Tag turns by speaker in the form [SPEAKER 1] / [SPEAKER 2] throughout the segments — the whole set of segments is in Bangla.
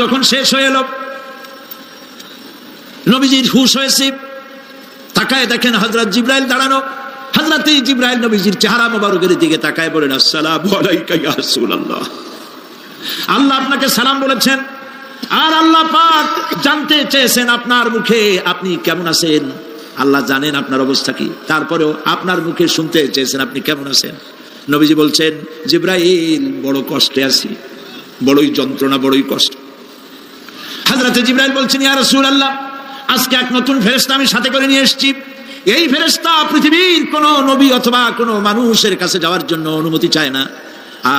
[SPEAKER 1] যখন শেষ হয়ে এলো, নবীজির হুঁশ হয়েছে, তাকায় দেখেন হযরত জিবরাইল দাঁড়ানো। হযরত জিবরাইল নবীজির চেহারা মোবারকের দিকে তাকায় বলেন, আসসালামু আলাইকা ইয়া রাসূলুল্লাহ। আল্লাহ আপনাকে সালাম বলেছেন, আর আল্লাহ পাক জানতে চেয়েছেন আপনার মুখে আপনি কেমন আছেন। আল্লাহ জানেন আপনার অবস্থা কি, তারপরেও আপনার মুখে শুনতে চেয়েছেন আপনি কেমন আছেন। নবীজি বলছেন, জিবরাইল বড় কষ্টে আছি, বড়ই যন্ত্রণা, বড়ই কষ্ট। হযরত জিবরাইল বলছেন, ইয়া রাসূলুল্লাহ, আজকে এক নতুন ফেরেশতা আমি সাথে করে নিয়ে এসেছি। এই ফেরেশতা পৃথিবীর কোন নবী অথবা কোন মানুষের কাছে যাওয়ার জন্য অনুমতি চায় না,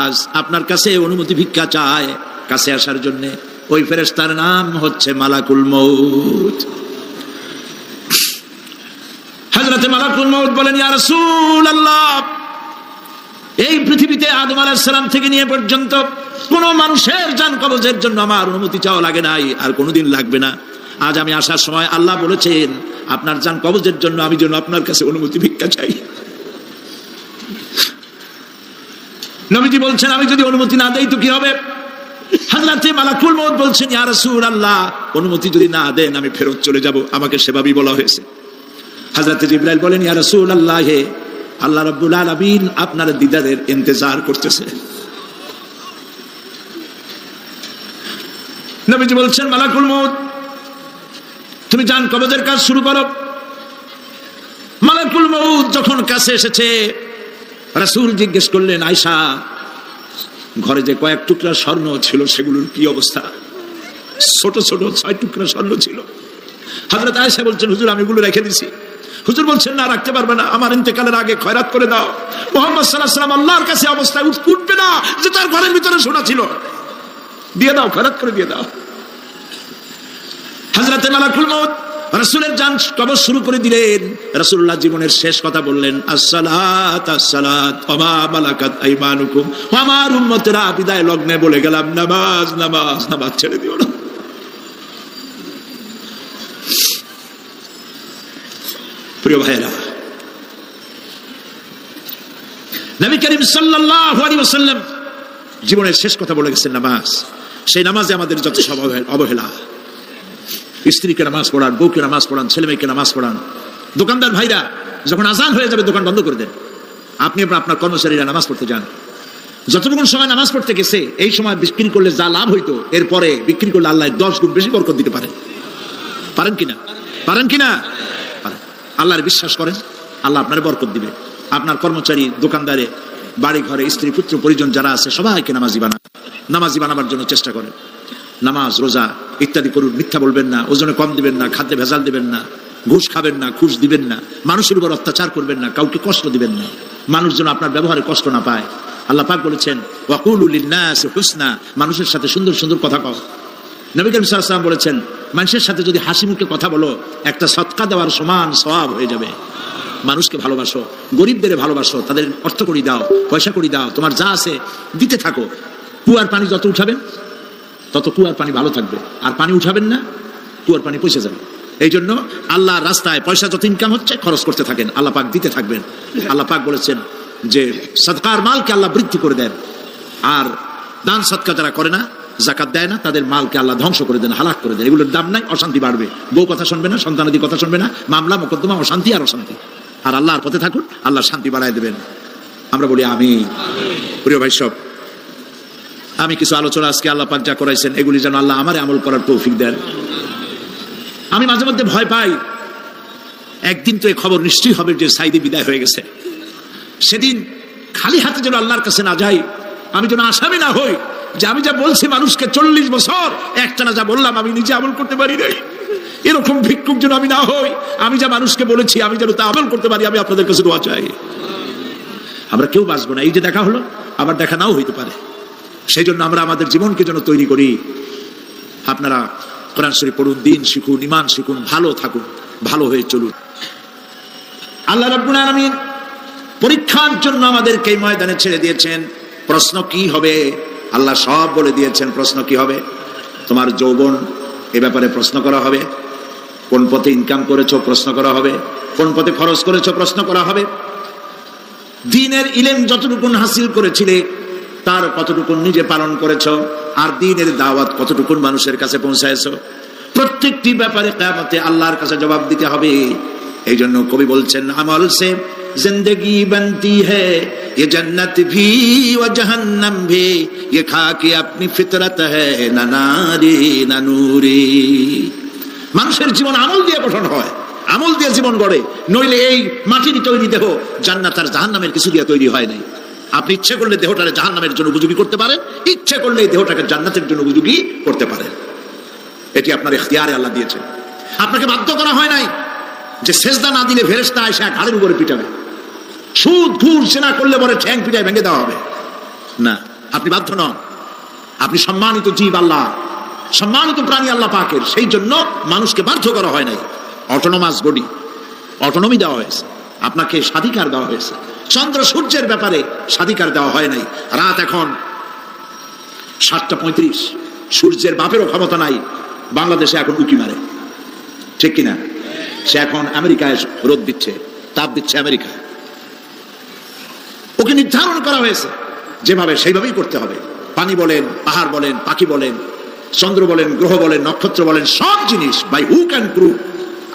[SPEAKER 1] আজ আপনার কাছে অনুমতি ভিক্ষা চায় কাছে আসার জন্য। ওই ফেরেশতার নাম হচ্ছে মালাকুল মউত। হযরত মালাকুল মউত বলেন, ইয়া রাসূলুল্লাহ, এই পৃথিবীতে আদম আলাইহিস সালাম থেকে নিয়ে পর্যন্ত কোন মানুষের জান কবজের জন্য আমার অনুমতি চাওয়া লাগে নাই, আর কোনোদিন লাগবে না। আজ আমি আসার সময় আল্লাহ বলেছেন আপনার জান কবজের জন্য আমি যেন আপনার কাছে অনুমতি ভিক্ষা চাই। নবীজি বলছেন, আমি যদি অনুমতি না দেই তো কি হবে? হযরত মালাকুল মউত বলছেন, ইয়া রাসূলুল্লাহ, অনুমতি যদি না দেন আমি ফেরত চলে যাব, আমাকে সেভাবেই বলা হয়েছে। হযরত জিবরাইল বলেন, ইয়া রাসূলুল্লাহ, আল্লাহ রাব্বুল আলামিন আপনার দিদারের ইন্তজার করতেছে। নবীজি বলছেন, মালাকুল মউত, তুমি জান কবজের কাজ শুরু করো। মালাকুল মউত যখন কাছে এসেছে, রাসূল জিজ্ঞেস করলেন, আয়েশা, ঘরে যে কয়েক টুকরা স্বর্ণ ছিল সেগুলোর কি অবস্থা? ছোট ছোট 6 টুকরা স্বর্ণ ছিল। হযরত আয়েশা বলছেন, হুজুর আমি এগুলো রেখে দিছি। হুজুর বলছেন, না, রাখতে পারবে না, আমার ইন্তেকালের আগে খয়রাত করে দাও। মুহাম্মদ সাল্লাল্লাহু আলাইহি ওয়াসাল্লাম আল্লাহর কাছে অবস্থায় উঠবে না যে তার ঘরের ভিতরে সোনা ছিল, দিয়ে দাও, খয়রাত করে দিয়ে দাও। হযরত মালাকুল মউত রাসূলের জান কবজ শুরু করে দিলেন। রাসূলুল্লাহ জীবনের শেষ কথা বললেন, আসসালাত আসসালাত ওয়া মা মালাকাত আইমানুকুম। আমার উম্মতেরা বিদায় লগ্নে বলে গেলাম, নামাজ নামাজ নামাজ ছেড়ে দিও না। প্রিয় ভাইরা, নবী করিম সাল্লাল্লাহু আলাইহি ওয়াসাল্লাম জীবনের শেষ কথা বলে গেছেন নামাজ। সেই নামাজে আমাদের যত সব অবহেলা, স্ত্রীকে নামাজ পড়ান, বউকে নামাজ পড়ান, ছেলে মেয়েকে নামাজ পড়ান। দোকানদার ভাইরা যখন আজান হয়ে যাবে দোকান বন্ধ করে দেন, আপনি আপনার কর্মচারীরা নামাজ পড়তে যান। যতটুকু সময় নামাজ পড়তে গেছে এই সময় বিক্রি করলে যা লাভ হইতো এরপরে বিক্রি করলে আল্লাহ 10 গুণ বেশি বরকত দিতে পারেন। পারেন কিনা? পারেন কিনা? পারেন। আল্লাহর বিশ্বাস করেন, আল্লাহ আপনার বরকত দিবে। আপনার কর্মচারী, দোকানদারে, বাড়ি ঘরে স্ত্রী পুত্র পরিজন যারা আছে সবাইকে নামাজি বানাবার জন্য চেষ্টা করেন। নামাজ রোজা ইত্যাদি করুন, মিথ্যা বলবেন না, ওজনে কম দিবেন না, খাদ্যে ভেজাল দিবেন না, ঘুষ খাবেন না, ঘুষ দিবেন না, মানুষের উপর অত্যাচার করবেন না, কাউকে কষ্ট দিবেন না, মানুষ যেন আপনার ব্যবহারে কষ্ট না পায়। আল্লাহ পাক বলেছেন, ওয়াকুলু লিন-নাসি হুসনা, মানুষের সাথে সুন্দর সুন্দর কথা কও। নবী করিম সাল্লাল্লাহু আলাইহি ওয়াসাল্লাম বলেছেন, মানুষের সাথে যদি হাসি মুখে কথা বলো একটা সদকা দেওয়ার সমান সওয়াব হয়ে যাবে। মানুষকে ভালোবাসো, গরিবদের ভালোবাসো, তাদের অর্থ করি দাও, পয়সা করি দাও, তোমার যা আছে দিতে থাকো। কুয়ার পানি যত উঠাবেন তত কুয়ার পানি ভালো থাকবে, আর পানি উঠাবেন না কুয়ার পানি পয়সা যাবে। এই জন্য আল্লাহর রাস্তায় পয়সা যত ইনকাম হচ্ছে খরচ করতে থাকেন, আল্লাহ পাক দিতে থাকবেন। আল্লাহ পাক বলেছেন যে সদকার মালকে আল্লাহ বৃদ্ধি করে দেন, আর দান সদকা যারা করে না, যাকাত দেয় না, তাদের মালকে আল্লাহ ধ্বংস করে দেন, হালাক করে দেন। এগুলোর দাম নাই, অশান্তি বাড়বে, বউ কথা শুনবে না, সন্তানাদি কথা শুনবে না, মামলা মোকদ্দমা, অশান্তি আর অশান্তি। আর আল্লাহর পথে থাকুন, আল্লাহ শান্তি বাড়ায় দেবেন। আমরা বলি আমিন। প্রিয় ভাই সব, আমি কিছু আলোচনা আজকে আল্লাহ পাক যা করাইছেন এগুলি যেন আল্লাহ আমারে আমল করার তৌফিক দেন। আমি মাঝে মধ্যে ভয় পাই, একদিন তো এই খবর নিশ্চয়ই হবে যে সাইদি বিদায় হয়ে গেছে। সেদিন খালি হাতে যেন আল্লাহর কাছে না যাই, আমি যেন আসামি না হই যে আমি যা বলছি মানুষকে 40 বছর একটানা যা বললাম আমি নিজে আমল করতে পারি নাই। এরকম ভিক্ষুক যেন আমি না হই, আমি যা মানুষকে বলেছি আমি যেন তা আমল করতে পারি। আমি আপনাদের কাছে দোয়া চাই। আমরা কেউ বাঁচবো না, এই যে দেখা হলো আবার দেখা নাও হইতে পারে। সেই জন্য আমরা আমাদের জীবনকে যেন তৈরি করি। আপনারা কোরআন শরীফ পড়ুন, দিন শিখুন, ঈমান শিখুন, ভালো থাকুন, ভালো হয়ে চলুন। আল্লাহ রাব্বুল আলামিন পরীক্ষার জন্য আমাদেরকে এই ময়দানে ছেড়ে দিয়েছেন। প্রশ্ন কি হবে আল্লাহ সব বলে দিয়েছেন। প্রশ্ন কি হবে? তোমার যৌবন, এ ব্যাপারে প্রশ্ন করা হবে। কোন পথে ইনকাম করেছো প্রশ্ন করা হবে। কোন পথে খরচ করেছো প্রশ্ন করা হবে। দ্বীনের ইলম যতটুকু হাসিল করেছিলে তার কতটুকু নিজে পালন করেছো, আর দ্বীনের দাওয়াত কতটুকু মানুষের কাছে পৌঁছায়ছো। প্রত্যেকটি ব্যাপারে কিয়ামতে আল্লাহর কাছে জবাব দিতে হবে। এই জন্য কবি বলছেন, আমল সে जिंदगी बनती है ये जन्नत भी व जहन्नम भी, ये खाकी अपनी फितरत है ना नारी ना नूरी। মানুষের জীবন আমল দিয়ে গঠন হয়, আমল দিয়ে জীবন গড়ে, নইলে এই মাটির তৈরি দেহ জান্নাত আর জাহান্নামের কিছু দিয়ে তৈরি হয় নাই। আপনি ইচ্ছে করলে দেহটাকে জাহান্নামের জন্য উপযোগী করতে পারেন, ইচ্ছে করলে এই দেহটাকে জান্নাতের জন্য উপযোগী করতে পারেন। এটি আপনার ইখতিয়ারে আল্লাহ দিয়েছেন, আপনাকে বাধ্য করা হয় নাই যে সেজদা না দিলে ফেরেশতা এসে ঘাড়ের উপরে পিটাবে, সুদ ঘুষ জেনা করলে পরে ঠ্যাং পিটায় ভেঙে দেওয়া হবে না। আপনি বাধ্য নন, আপনি সম্মানিত জীব আল্লাহ, সম্মানিত প্রাণী আল্লাহ পাকের, সেই জন্য মানুষকে বাধ্য করা হয় নাই। অটোনোমাস বডি, অটোনমি দেওয়া হয়েছে, আপনাকে স্বাধিকার দেওয়া হয়েছে। চন্দ্র সূর্যের ব্যাপারে স্বাধিকার দেওয়া হয় নাই। রাত এখন 7:35, সূর্যের বাপেরও ক্ষমতা নাই বাংলাদেশে এখন উকি মারে, ঠিক কিনা? সে এখন আমেরিকায় রোদ দিচ্ছে, তাপ দিচ্ছে আমেরিকায়। ওকে নির্ধারণ করা হয়েছে যেভাবে, সেইভাবেই করতে হবে। পানি বলেন, পাহাড় বলেন, পাখি বলেন, চন্দ্র বলেন, গ্রহ বলেন, নক্ষত্র বলেন, সব জিনিস বাই হুক অ্যান্ড ক্রুক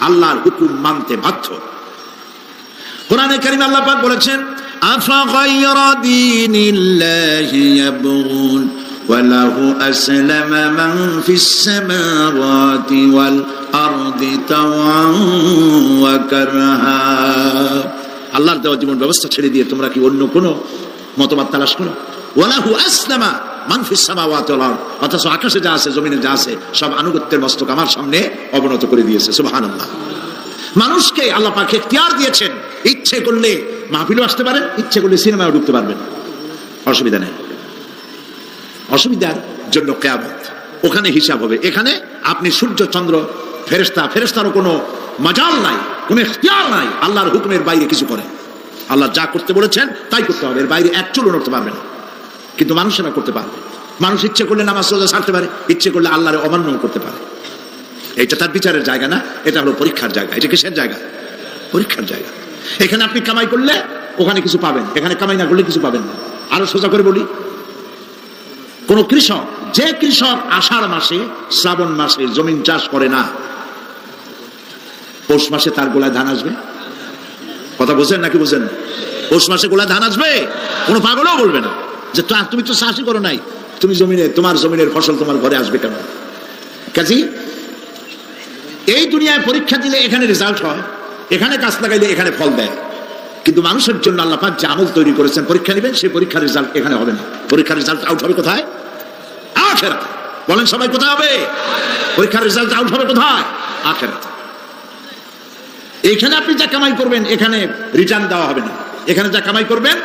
[SPEAKER 1] আল্লাহর হুকুম মানতে বাধ্য। কোরআনে কারীমে আল্লাহ পাক বলেছেন, আফা গায়রা দীনিল্লাহি ইয়াবগুন ওয়া লাহু আসলামা মান ফিস সামাওয়াতি ওয়াল আরদি তাওয়ান ওয়া কারহা। আল্লাহর দেওয়া জীবন ব্যবস্থা ছেড়ে দিয়ে তোমরা কি অন্য কোনো মতবাদ তালাশ করো? ওয়ালাহু আসলামা মান ফিস সামাওয়াতি ওয়াল আরদ, অথচ আকাশে যা আছে জমিনে যা আছে সব আনুগত্যের মস্তক আমার সামনে অবনত করে দিয়েছে। সুবহানাল্লাহ। মানুষকে আল্লাহ পাক ইখতিয়ার দিয়েছেন, ইচ্ছে করলে মাহফিলও আসতে পারেন, ইচ্ছে করলে সিনেমাও ঢুকতে পারবেন, অসুবিধা নেই। অসুবিধার জন্য কিয়ামত, ওখানে হিসাব হবে। এখানে আপনি সূর্য চন্দ্র ফেরেশতারও কোনো মাজাল নাই, কোনো ইখতিয়ার নাই আল্লাহর হুকুমের বাইরে কিছু করে। আল্লাহ যা করতে বলেছেন তাই করতে হবে, এর বাইরে এক চুলও নড়তে পারবে না। কিন্তু মানুষেরা করতে পারবে। মানুষ ইচ্ছে করলে নামাজ রোজা ছাড়তে পারে, ইচ্ছে করলে আল্লাহর অমান্য করতে পারে। এটা তার বিচারের জায়গা না, এটা হলো পরীক্ষার জায়গা। এটা কিসের জায়গা? পরীক্ষার জায়গা। এখানে আপনি কামাই করলে ওখানে কিছু পাবেন, এখানে কামাই না করলে কিছু পাবেন না। আরো সোজা করে বলি, কোন কৃষক, যে কৃষক আষাঢ় মাসে শ্রাবণ মাসে জমিন চাষ করে না, পৌষ মাসে তার গোলায় ধান আসবে? কথা বুঝেন নাকি বুঝেন? পৌষ মাসে গোলায় ধান আসবে? কোনো পাগলও বলবে না যে তুমি তো চাষই করো নাই, তুমি জমিনে, তোমার জমিনের ফসল তোমার ঘরে আসবে কেন? কাজী এই দুনিয়ায় পরীক্ষা দিলে এখানে রেজাল্ট হয়, এখানে গাছ লাগাইলে এখানে ফল দেয়। কিন্তু মানুষের জন্য আল্লাহ পাক যে আমল তৈরি করেছেন, পরীক্ষা নেবেন, সেই পরীক্ষার রেজাল্ট এখানে হবে না। পরীক্ষার রেজাল্ট আউট হবে কোথায়? আখিরাতে। বলেন সবাই, কোথায় হবে পরীক্ষার রেজাল্ট আউট হবে? কোথায়? আখিরাতে। এখানে আপনি যা কামাই করবেন এখানে রিটার্ন দেওয়া হবে না। এখানে যা কামাই করবেন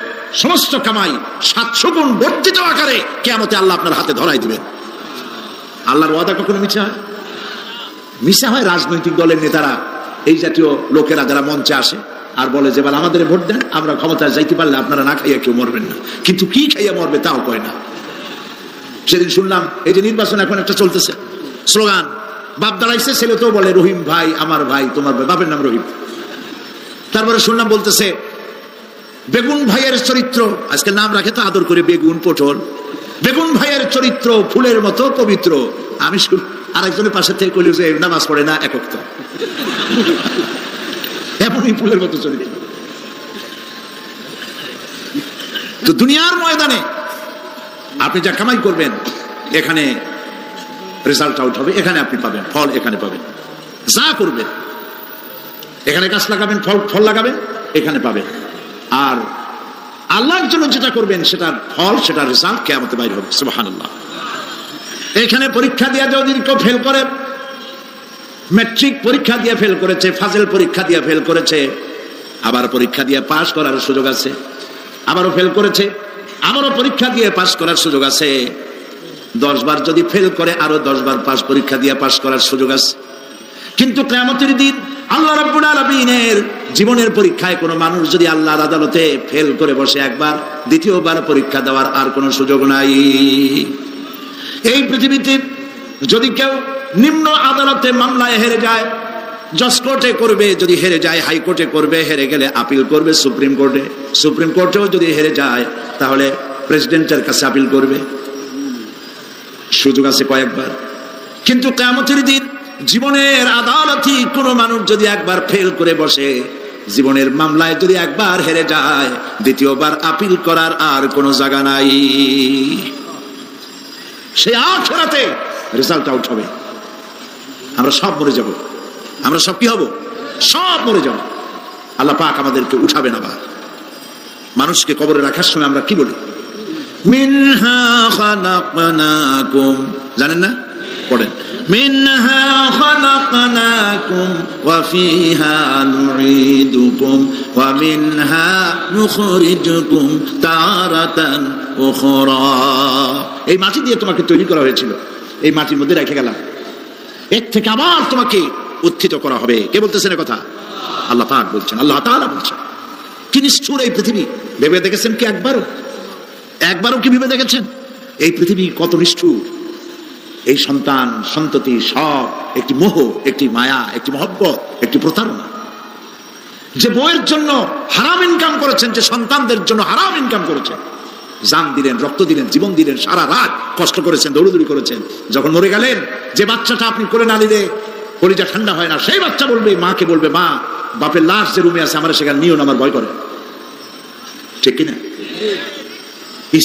[SPEAKER 1] সমস্ত কামাই 700 গুণ বর্ধিত আকারে কিয়ামতে আল্লাহ আপনার হাতে ধরাই দিবেন। আল্লাহর ওয়াদা কখনো মিথ্যা হয়? মিথ্যা হয় রাজনৈতিক দলের নেতারা, এই জাতীয় লোকেরা যারা মঞ্চে আসে আর বলে যে বলে আমাদের ভোট দেন, আমরা ক্ষমতায় যাইতে পারলে আপনারা না খাইয়া কেউ মরবেন না। কিন্তু কি খাইয়া মরবে তাও কয় না। সেদিন শুনলাম এই যে নির্বাচন এখন একটা চলতেছে, স্লোগান বাপ দাঁড়াইছে, ছেলে তো বলে রহিম ভাই আমার ভাই, তোমার বাপের নাম রহিম। তারপরে শুনলাম বলতেছে বেগুন ভাইয়ের চরিত্র, আজকে নাম রাখে তো আদর করে বেগুন পটল, বেগুন ভাইয়ের চরিত্র ফুলের মতো পবিত্র। আমি আরেকজনের পাশে থেকে কইল যে নামাজ পড়ে না, একক তো এমনই ফুলের মতো চরিত্র। তো দুনিয়ার ময়দানে আপনি যা কামাই করবেন এখানে রেজাল্ট আউট হবে, এখানে আপনি পাবেন ফল, এখানে পাবেন। যা করবেন এখানে গাছ লাগাবেন, ফল লাগাবেন, এখানে পাবেন। আর আল্লাহর জন্য যেটা করবেন সেটার ফল, সেটার রেজাল্ট কিয়ামতে বাইরে হবে। সুবহানাল্লাহ। এখানে পরীক্ষা দিয়ে যদি কেউ ফেল করে, ম্যাট্রিক পরীক্ষা দিয়ে ফেল করেছে, ফাজিল পরীক্ষা দিয়ে ফেল করেছে, আবার পরীক্ষা দিয়ে পাস করার সুযোগ আছে, আবারও ফেল করেছে, আবারও পরীক্ষা দিয়ে পাস করার সুযোগ আছে। 10 বার যদি ফেল করে আরো 10 বার পাস পরীক্ষা দিয়ে পাস করার সুযোগ আছে। কিন্তু কিয়ামতের দিন আল্লাহ রাব্বুল আলামিনের জীবনের পরীক্ষায় কোনো মানুষ যদি আল্লাহর আদালতে ফেল করে বসে একবার, দ্বিতীয়বার পরীক্ষা দেওয়ার আর কোনো সুযোগ নাই। এই পৃথিবীতে যদি কেউ নিম্ন আদালতে মামলায় হেরে যায়, জজ কোর্টে করবে, যদি হেরে যায় হাইকোর্টে করবে, হেরে গেলে আপিল করবে সুপ্রিম কোর্টে, সুপ্রিম কোর্টেও যদি হেরে যায় তাহলে প্রেসিডেন্টের কাছে আপিল করবে, সুযোগ আছে কয়েকবার, কিন্তু কিয়ামতের দিন জীবনের আদালতে কোনো মানুষ যদি একবার ফেল করে বসে, জীবনের মামলায় যদি একবার হেরে যায়, দ্বিতীয়বার আপিল করার আর কোনো জায়গা নাই। সে আখিরাতে রেজাল্ট আউট হবে। আমরা সব মরে যাব, আমরা সব কি হব? সব মরে যাব। আল্লাহ পাক আমাদেরকে উঠাবেন আবার। মানুষকে কবরে রাখার সময় আমরা কি বলি? মিনহা খালাকনাকুম, জানেন না? পড়েন, মিনহা খালাকনাকুম ওয়া ফিহা নুঈদুকুম ওয়া মিনহা নুখরিজুকুম তারাতান উখরা। এই মাটি দিয়ে তোমাকে তৈরি করা হয়েছিল, এই মাটির মধ্যে রেখে গেলাম, এর থেকে আবার তোমাকে উত্থিত করা হবে। কে বলতেছেন এই কথা? আল্লাহ পাক বলছেন, আল্লাহ তাআলা বলছেন। কি নিষ্ঠুর এই পৃথিবী! ভেবে দেখেছেন কি একবারও কি ভেবে দেখেছেন এই পৃথিবী কত নিষ্ঠুর? এই সন্তান সন্ততি সব একটি মোহ, একটি মায়া, একটি মহব্বত, একটি প্রতারণা। যে বউয়ের জন্য হারাম ইনকাম করেছেন, যে সন্তানদের জন্য হারাম ইনকাম করেছেন, জান দিলেন, রক্ত দিলেন, জীবন দিলেন, সারা রাত কষ্ট করেছেন, দৌড়দৌড়ি করেছেন, যখন মরে গেলেন, যে বাচ্চাটা আপনি করে না দিলে কলিজা ঠান্ডা হয় না, সেই বাচ্চা বলবে, মাকে বলবে, মা বাপের লাশ যে রুমে আছে আমার সেখানে নিও না, আমার ভয় করে। ঠিক কিনা?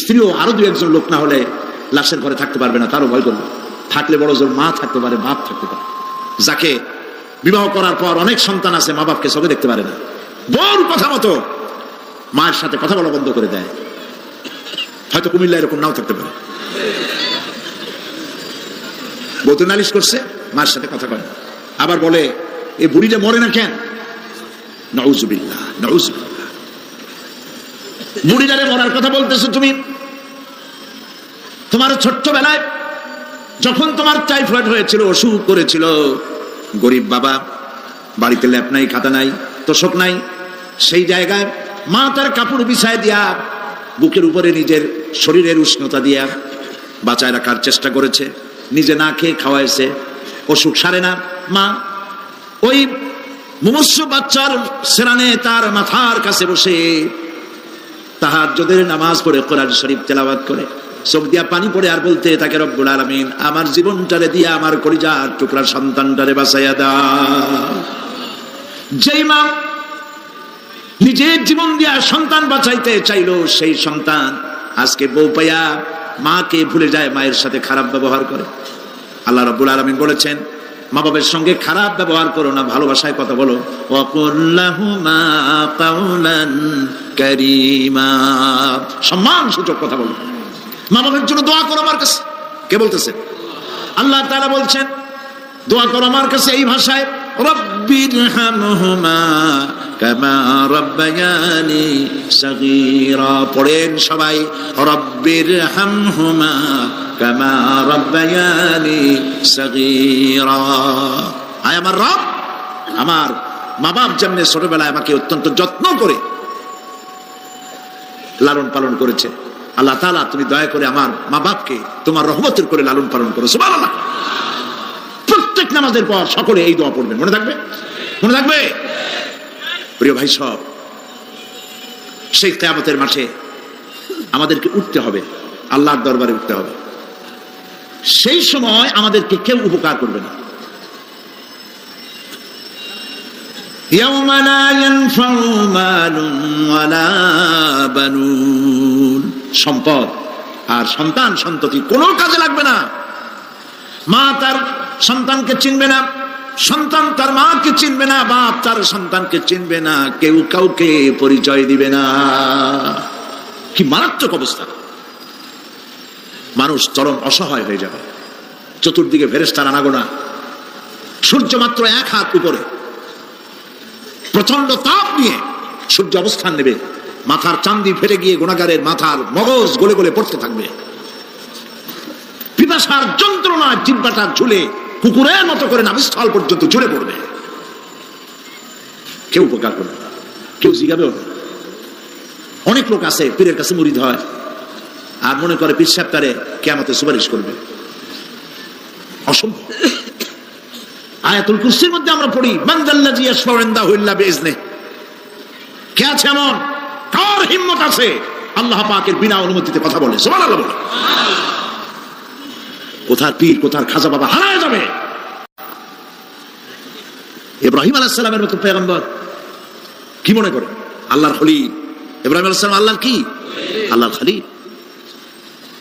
[SPEAKER 1] স্ত্রীও আরো দু একজন লোক না হলে লাশের ঘরে থাকতে পারবে না, তারও ভয় করবে। থাকলে বড় জোর মা থাকতে পারে, বাপ থাকতে পারে। যাকে বিবাহ করার পর অনেক সন্তান আছে, মা বাপকে চোখে দেখতে পারে না, বড় কথা মতো মায়ের সাথে কথা বলা বন্ধ করে দেয়। হয়তো কুমিল্লা এরকম নাও থাকতে পারে, বউ তো নালিশ করছে, মায়ের সাথে কথা কয়। আবার বলে, এই বুড়িটা মরে না কেন? নাউজুবিল্লাহ, নাউজুবিল্লাহ। বুড়িটারে মরার কথা বলতেছো তুমি। তোমার ছোট্টবেলায় যখন তোমার টাইফয়েড হয়েছিল, অসুখ করেছিল, গরিব বাবা, বাড়িতে ল্যাপ নাই, খাতা নাই, তোষক নাই, সেই জায়গায় মা তার কাপড় বিছায় দিয়া বুকের উপরে নিজের শরীরের উষ্ণতা দিয়া বাঁচায় রাখার চেষ্টা করেছে, নিজে না খেয়ে খাওয়াইছে, অসুখ সারে না। মা ওই মুমূর্ষু বাচ্চার সেরানে তার মাথার কাছে বসে তাহাজ্জুদের নামাজ পড়ে কোরআন শরীফ তেলাওয়াত করে, চোখ দিয়া পানি পড়ে আর বলতে থাকে, রব্বুল আলামিন আমার জীবনটারে দিয়া আমার কলিজার টুকরা সন্তানটারে বাঁচাইয়া দাও। যেই মা নিজের জীবন দিয়া সন্তান বাঁচাইতে চাইলো, সেই সন্তান আজকে বউ পাইয়া মাকে ভুলে যায়, মায়ের সাথে খারাপ ব্যবহার করে। আল্লাহ রাব্বুল আলামিন বলেছেন, মা বাবার সঙ্গে খারাপ ব্যবহার করো না, ভালোবাসায় কথা বলো। ওয়াকুল লাহুমা কাওলান কারীমা, সম্মান সূচক কথা বলো। মা বাবার জন্য দোয়া করো আমার কাছে। কে বলতেছেন? আল্লাহ তাআলা বলছেন, দোয়া করো আমার কাছে এই ভাষায়, রব্বিরহামহুমা কামা রাব্বায়ানি সাগীরা। পড়েন সবাই, রব্বিরহামহুমা কামা রাব্বায়ানি সাগীরা। আয় আমার রব, আমার মা বাপ যেমনি ছোটবেলায় আমাকে অত্যন্ত যত্ন করে লালন পালন করেছে, আল্লাহ তাআলা তুমি দয়া করে আমার মা বাপকে তোমার রহমতের করে লালন পালন করো। সুবহানাল্লাহ। প্রত্যেক নামাজের পর সকলে এই দোয়া পড়বেন, মনে থাকবে? মনে থাকবে? প্রিয় ভাই সব, সেই কিয়ামতের মাঠে আমাদেরকে উঠতে হবে, আল্লাহর দরবারে উঠতে হবে। সেই সময় আমাদেরকে কেউ উপকার করবে না। ইয়াউমা লা ইয়ানফাউ মালুন ওয়ালা বানুন, সম্পদ আর সন্তান সন্ততি কোনো কাজে লাগবে না। মা তার সন্তানকে চিনবে না, সন্তান তার মাকে চিনবে না, বাপ তার সন্তানকে চিনবে না, কেউ কাউকে পরিচয় দিবে না। কি মারাত্মক অবস্থা! মানুষ চরম অসহায় হয়ে যাবে। চতুর্দিকে ফেরেশতার আনাগোনা, সূর্য মাত্র 1 হাত উপরে, প্রচন্ড তাপ নিয়ে সূর্য অবস্থান নেবে, মাথার চান্দি ফেটে গিয়ে গুনাহগারের মাথার মগজ গলে গলে পড়তে থাকবে। পিপাসার যন্ত্রণায় জিহ্বাটা ঝুলে কুকুরের মতো করে নাভিস্থল পর্যন্ত ঝুলে পড়বে। কেউ উপকার করবে না, কেউ জিগাবেও না। অনেক লোক আছে পীরের কাছে মুরিদ হয় আর মনে করে পীর সাহেব তারে কিয়ামতে সুপারিশ করবে। অসম্ভব। আয়াতুল কুরসির মধ্যে আমরা পড়ি, মান যাল্লাযী ইয়াশফাউ ইনদাহু ইল্লা বিইজনিহি। কে আছে এমন, কার হিম্মত আছে আল্লাহ পাকের বিনা অনুমতিতে কথা বলে? সুবহানাল্লাহ বলে। কোথার পীর কোথার খাজা বাবা হারায় যাবে। ইব্রাহিম আলাইহিস সালামের মতো পয়গম্বর কি মনে করে আল্লাহর খলিল। ইব্রাহিম আলাইহিস সালাম আল্লাহর কি? আল্লাহর খলিল।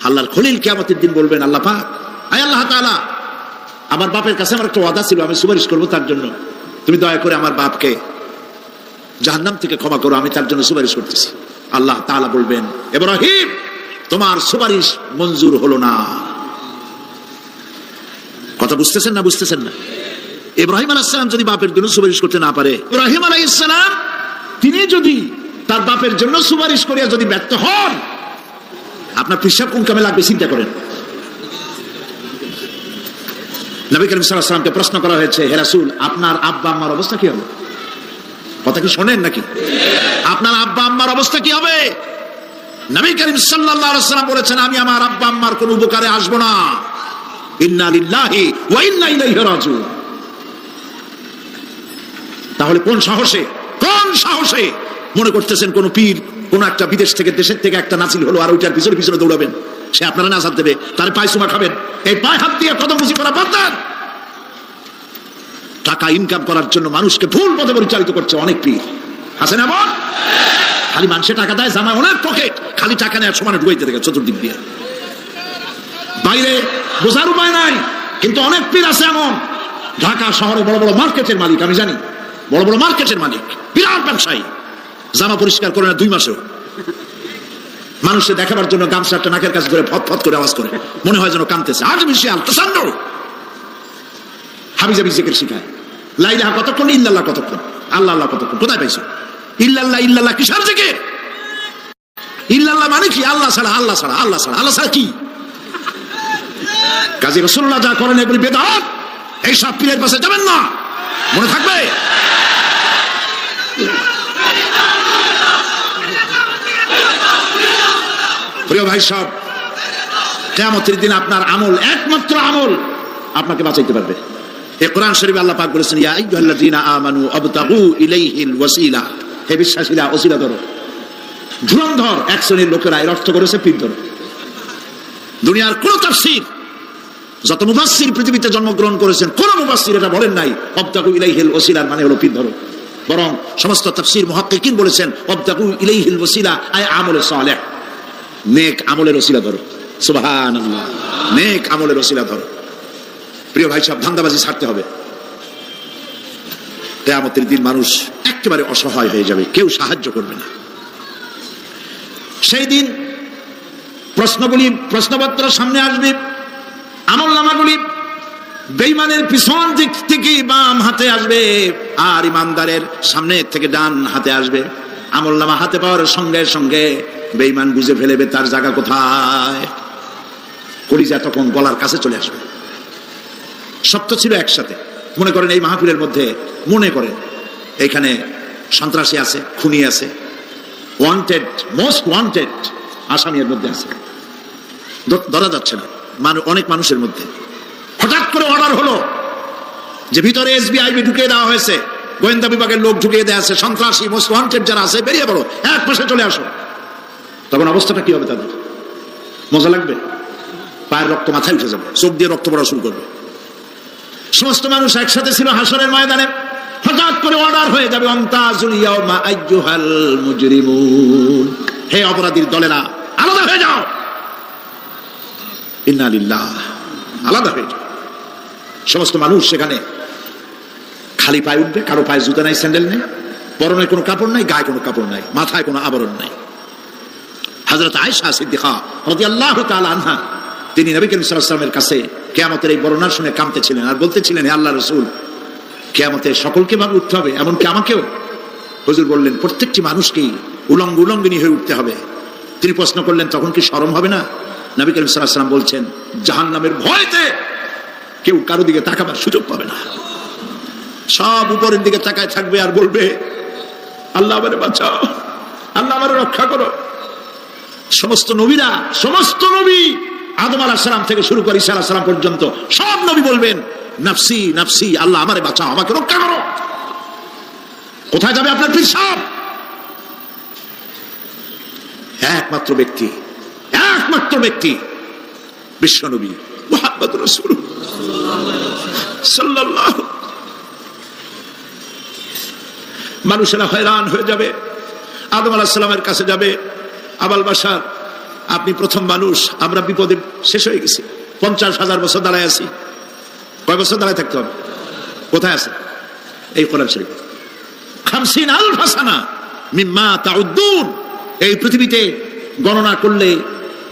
[SPEAKER 1] আল্লাহর খলিল কিয়ামতের দিন বলবেন আল্লাহ পাক, আয় আল্লাহ তাআলা, আমার বাপের কাছে আমার একটা ওয়াদা ছিল, আমি সুপারিশ করবো তার জন্য, তুমি দয়া করে আমার বাপকে জাহান্নাম থেকে ক্ষমা করো, আমি তার জন্য সুপারিশ করতেছি। আল্লাহ তাআলা বলবেন, ইব্রাহিম তোমার সুপারিশ মঞ্জুর হলো না। কথা বুঝতেছেন না? বুঝতেছেন না? ইব্রাহিম আলাইহিস সালাম যদি বাপের জন্য সুপারিশ করতে না পারে, ইব্রাহিম আলাইহিস সালাম তিনি যদি তার বাপের জন্য সুপারিশ করিয়া যদি ব্যর্থ হন, আপনার পিসাব কোন কামে লাগবে চিন্তা করেন। নবী করিম সাল্লাল্লাহু আলাইহি ওয়াসাল্লামকে প্রশ্ন করা হয়েছে, হে রাসূল আপনার আব্বা আম্মার অবস্থা কি হবে? কথা কি শোনেন নাকি? আপনার আব্বা আম্মার অবস্থা কি হবে? নবী করিম সাল্লাল্লাহু আলাইহি ওয়াসাল্লাম বলেছেন, আমি আমার আব্বা আম্মার কোনো উপকারে আসবো না। ইন্না লিল্লাহি ওয়া ইন্না ইলাইহি রাজিউন। তাহলে কোন সাহসে মনে করতেছেন কোন পীর কোন একটা বিদেশ থেকে দেশের থেকে একটা নাসিল হলো আর ওইটার পিছনে পিছনে দৌড়াবেন, সে আপনারা নাজাত দেবে, তার পায়ে চুমা খাবেন? এই পায়ে হাত দিয়ে কত মুসি করা বাদ। টাকা ইনকাম করার জন্য মানুষকে ভুল পথে পরিচালিত করছে অনেক পীর আছে না? বল, খালি মানুষে টাকা দেয়, জামায় অনেক পকেট, খালি টাকা নেওয়ার সমানে ঢুকাইতে থাকে চতুর্দিক দিয়ে, বাইরে বোঝার উপায় নাই। কিন্তু অনেক পীর আছে এমন, ঢাকা শহরে বড় বড় মার্কেটের মালিক, আমি জানি বড় বড় মার্কেটের মালিক, বিরাট ব্যবসায়ী, জামা পরিষ্কার করে না 2 মাসেও, মানুষকে দেখাবার জন্য গামছাটা নাকের কাছে ধরে ফট ফট করে আওয়াজ করে, মনে হয় যেন কাঁদতেছে। আজ বিশাল প্রচন্ড হাবিজাবি জিকির শিখায়, লা ইলাহা কতক্ষণ, ইল্লাল্লাহ কতক্ষণ, আল্লাহ আল্লাহ কতক্ষণ। কোথায় পাইছো ইল্লাল্লাহ? ইল্লাল্লাহ কিসের জিকির? ইল্লাল্লাহ মানে কি? আল্লাহ ছাড়া, আল্লাহ ছাড়া, আল্লাহ ছাড়া, আল্লাহ ছাড়া কি? কাজী রাসূলুল্লাহ যা করেন এগুলি বেদাত। এই সব পীরের পাশে যাবেন না, মনে থাকবে। প্রিয় ভাই সব, কিয়ামতের দিন আপনার আমল, একমাত্র আমল আপনাকে বাঁচাইতে পারবে। এই কোরআন শরীফে আল্লাহ পাক বলেছেন, ইয়া আইয়ুহাল্লাযীনা আমানু আবতাগু ইলাইহিল ওয়াসিলা, হে বিশ্বাসীরা ওসিলা ধরো। ধুরন্ধর এক শ্রেণীর লোকেরা এর অর্থ করেছে পীর ধরো। দুনিয়ার কোন তাফসীর, যত মুফাসসির পৃথিবীতে জন্মগ্রহণ করেছেন, কোন মুফাসসির এটা বলেন নাই আবতাগু ইলাইহিল ওয়াসিলার মানে হলো পীর ধরো। বরং সমস্ত তাফসীর মুহাক্কিকিন বলেছেন আবতাগু ইলাইহিল ওয়াসিলা আয় আমলে সালেহ, নেক আমলের ওসিলা ধরো। সুবহানাল্লাহ, নেক আমলের ওসিলা ধরো। প্রিয় ভাই সব, ধান্দাবাজি ছাড়তে হবে। কিয়ামতের দিন মানুষ একেবারে অসহায় হয়ে যাবে, কেউ সাহায্য করবে না। সেই দিন প্রশ্নপত্র সামনে আসবে, আমলনামাগুলি বেঈমানের পিছন দিক থেকে বাম হাতে আসবে আর ইমানদারের সামনে থেকে ডান হাতে আসবে। আমলনামা হাতে পাওয়ার সঙ্গে সঙ্গে বেঈমান বুঝে ফেলবে তার জায়গা কোথায়, কলিজা তখন গলার কাছে চলে আসবে। সব তো ছিল একসাথে। মনে করেন এই মাহফিলের মধ্যে, মনে করেন এখানে সন্ত্রাসী আছে, খুনি আছে, ওয়ান্টেড, মোস্ট ওয়ান্টেড আসামির মধ্যে আছে, ধরা যাচ্ছে না অনেক মানুষের মধ্যে। হঠাৎ করে অর্ডার হলো যে ভিতরে এসবিআইবি ঢুকিয়ে দেওয়া হয়েছে, গোয়েন্দা বিভাগের লোক ঢুকিয়ে দেওয়া আছে, সন্ত্রাসী মোস্ট ওয়ান্টেড যারা আছে বেরিয়ে পড়ো, এক পাশে চলে আসো। তখন অবস্থাটা কি হবে তাদের? মজা লাগবে? পায়ের রক্ত মাথায় উঠে যাবে, চোখ দিয়ে রক্ত পড়া শুরু করবে। সমস্ত মানুষ একসাথে ছিল হাসরের ময়দানে, হঠাৎ করে অর্ডার হয়ে যাবে আমতাজুল ইয়াউমা আইয়ুহাল মুজরিমুন, হে অপরাধীর দলেরা আলাদা হয়ে যাও। ইন্না লিল্লাহ, আলাদা হয়ে যাও। সমস্ত মানুষ সেখানে খালি পায়ে উঠবে, কারো পায়ে জুতা নাই, স্যান্ডেল নেই, পরনে কোনো কাপড় নাই, গায়ে কোনো কাপড় নাই, মাথায় কোনো আবরণ নাই। হযরত আয়েশা সিদ্দিকা রাদিয়াল্লাহু তাআলা আনহা, তিনি নবী করিম সাল্লাল্লাহু আলাইহি ওয়াসাল্লামের কাছে কিয়ামতের এই বর্ণনা শুনে কাঁদতেছিলেন আর বলতেছিলেন, হে আল্লাহর রাসূল, কিয়ামতে সকলকে ভাবে উঠতে হবে, এমনকি আমাকেও? হুজুর বললেন, প্রত্যেকটি মানুষকেই উলঙ্গিনী হয়ে উঠতে হবে। তিনি প্রশ্ন করলেন, তখন কি শরম হবে না? নবী করিম সাল্লাল্লাহু আলাইহি ওয়াসাল্লাম বলছেন, জাহান্নামের ভয়তে কেউ কারো দিকে তাকাবার সুযোগ পাবে না। সব উপরের দিকে তাকায় থাকবে আর বলবে, আল্লাহ আমারে বাঁচাও, আল্লাহ আমারে রক্ষা করো। সমস্ত নবী আদম আলাইহিস সালাম থেকে শুরু করে ঈসা আলাইহিস সালাম পর্যন্ত সব নবী বলবেন, নাফসি নাফসি, আল্লাহ আমারে বাঁচাও, আমাকে রক্ষা করো। কোথায় যাবে আপনার পীর সাহেব? একমাত্র ব্যক্তি বিশ্বনবী মুহাম্মদ রাসূলুল্লাহ সাল্লাল্লাহু। মানুষেরা হয়রান হয়ে যাবে, আদম আলাইহিস সালামের কাছে যাবে, আবুল বাশার আপনি প্রথম মানুষ, আমরা বিপদে শেষ হয়ে গেছি, 50,000 বছর দাঁড়ায় আছি। কয় বছর দাঁড়ায় থাকতে হবে? কোথায় আছে? এই কোরআন শরীফ 50,000 সানা মিম্মা তাউদ্দুন। এই পৃথিবীতে গণনা করলে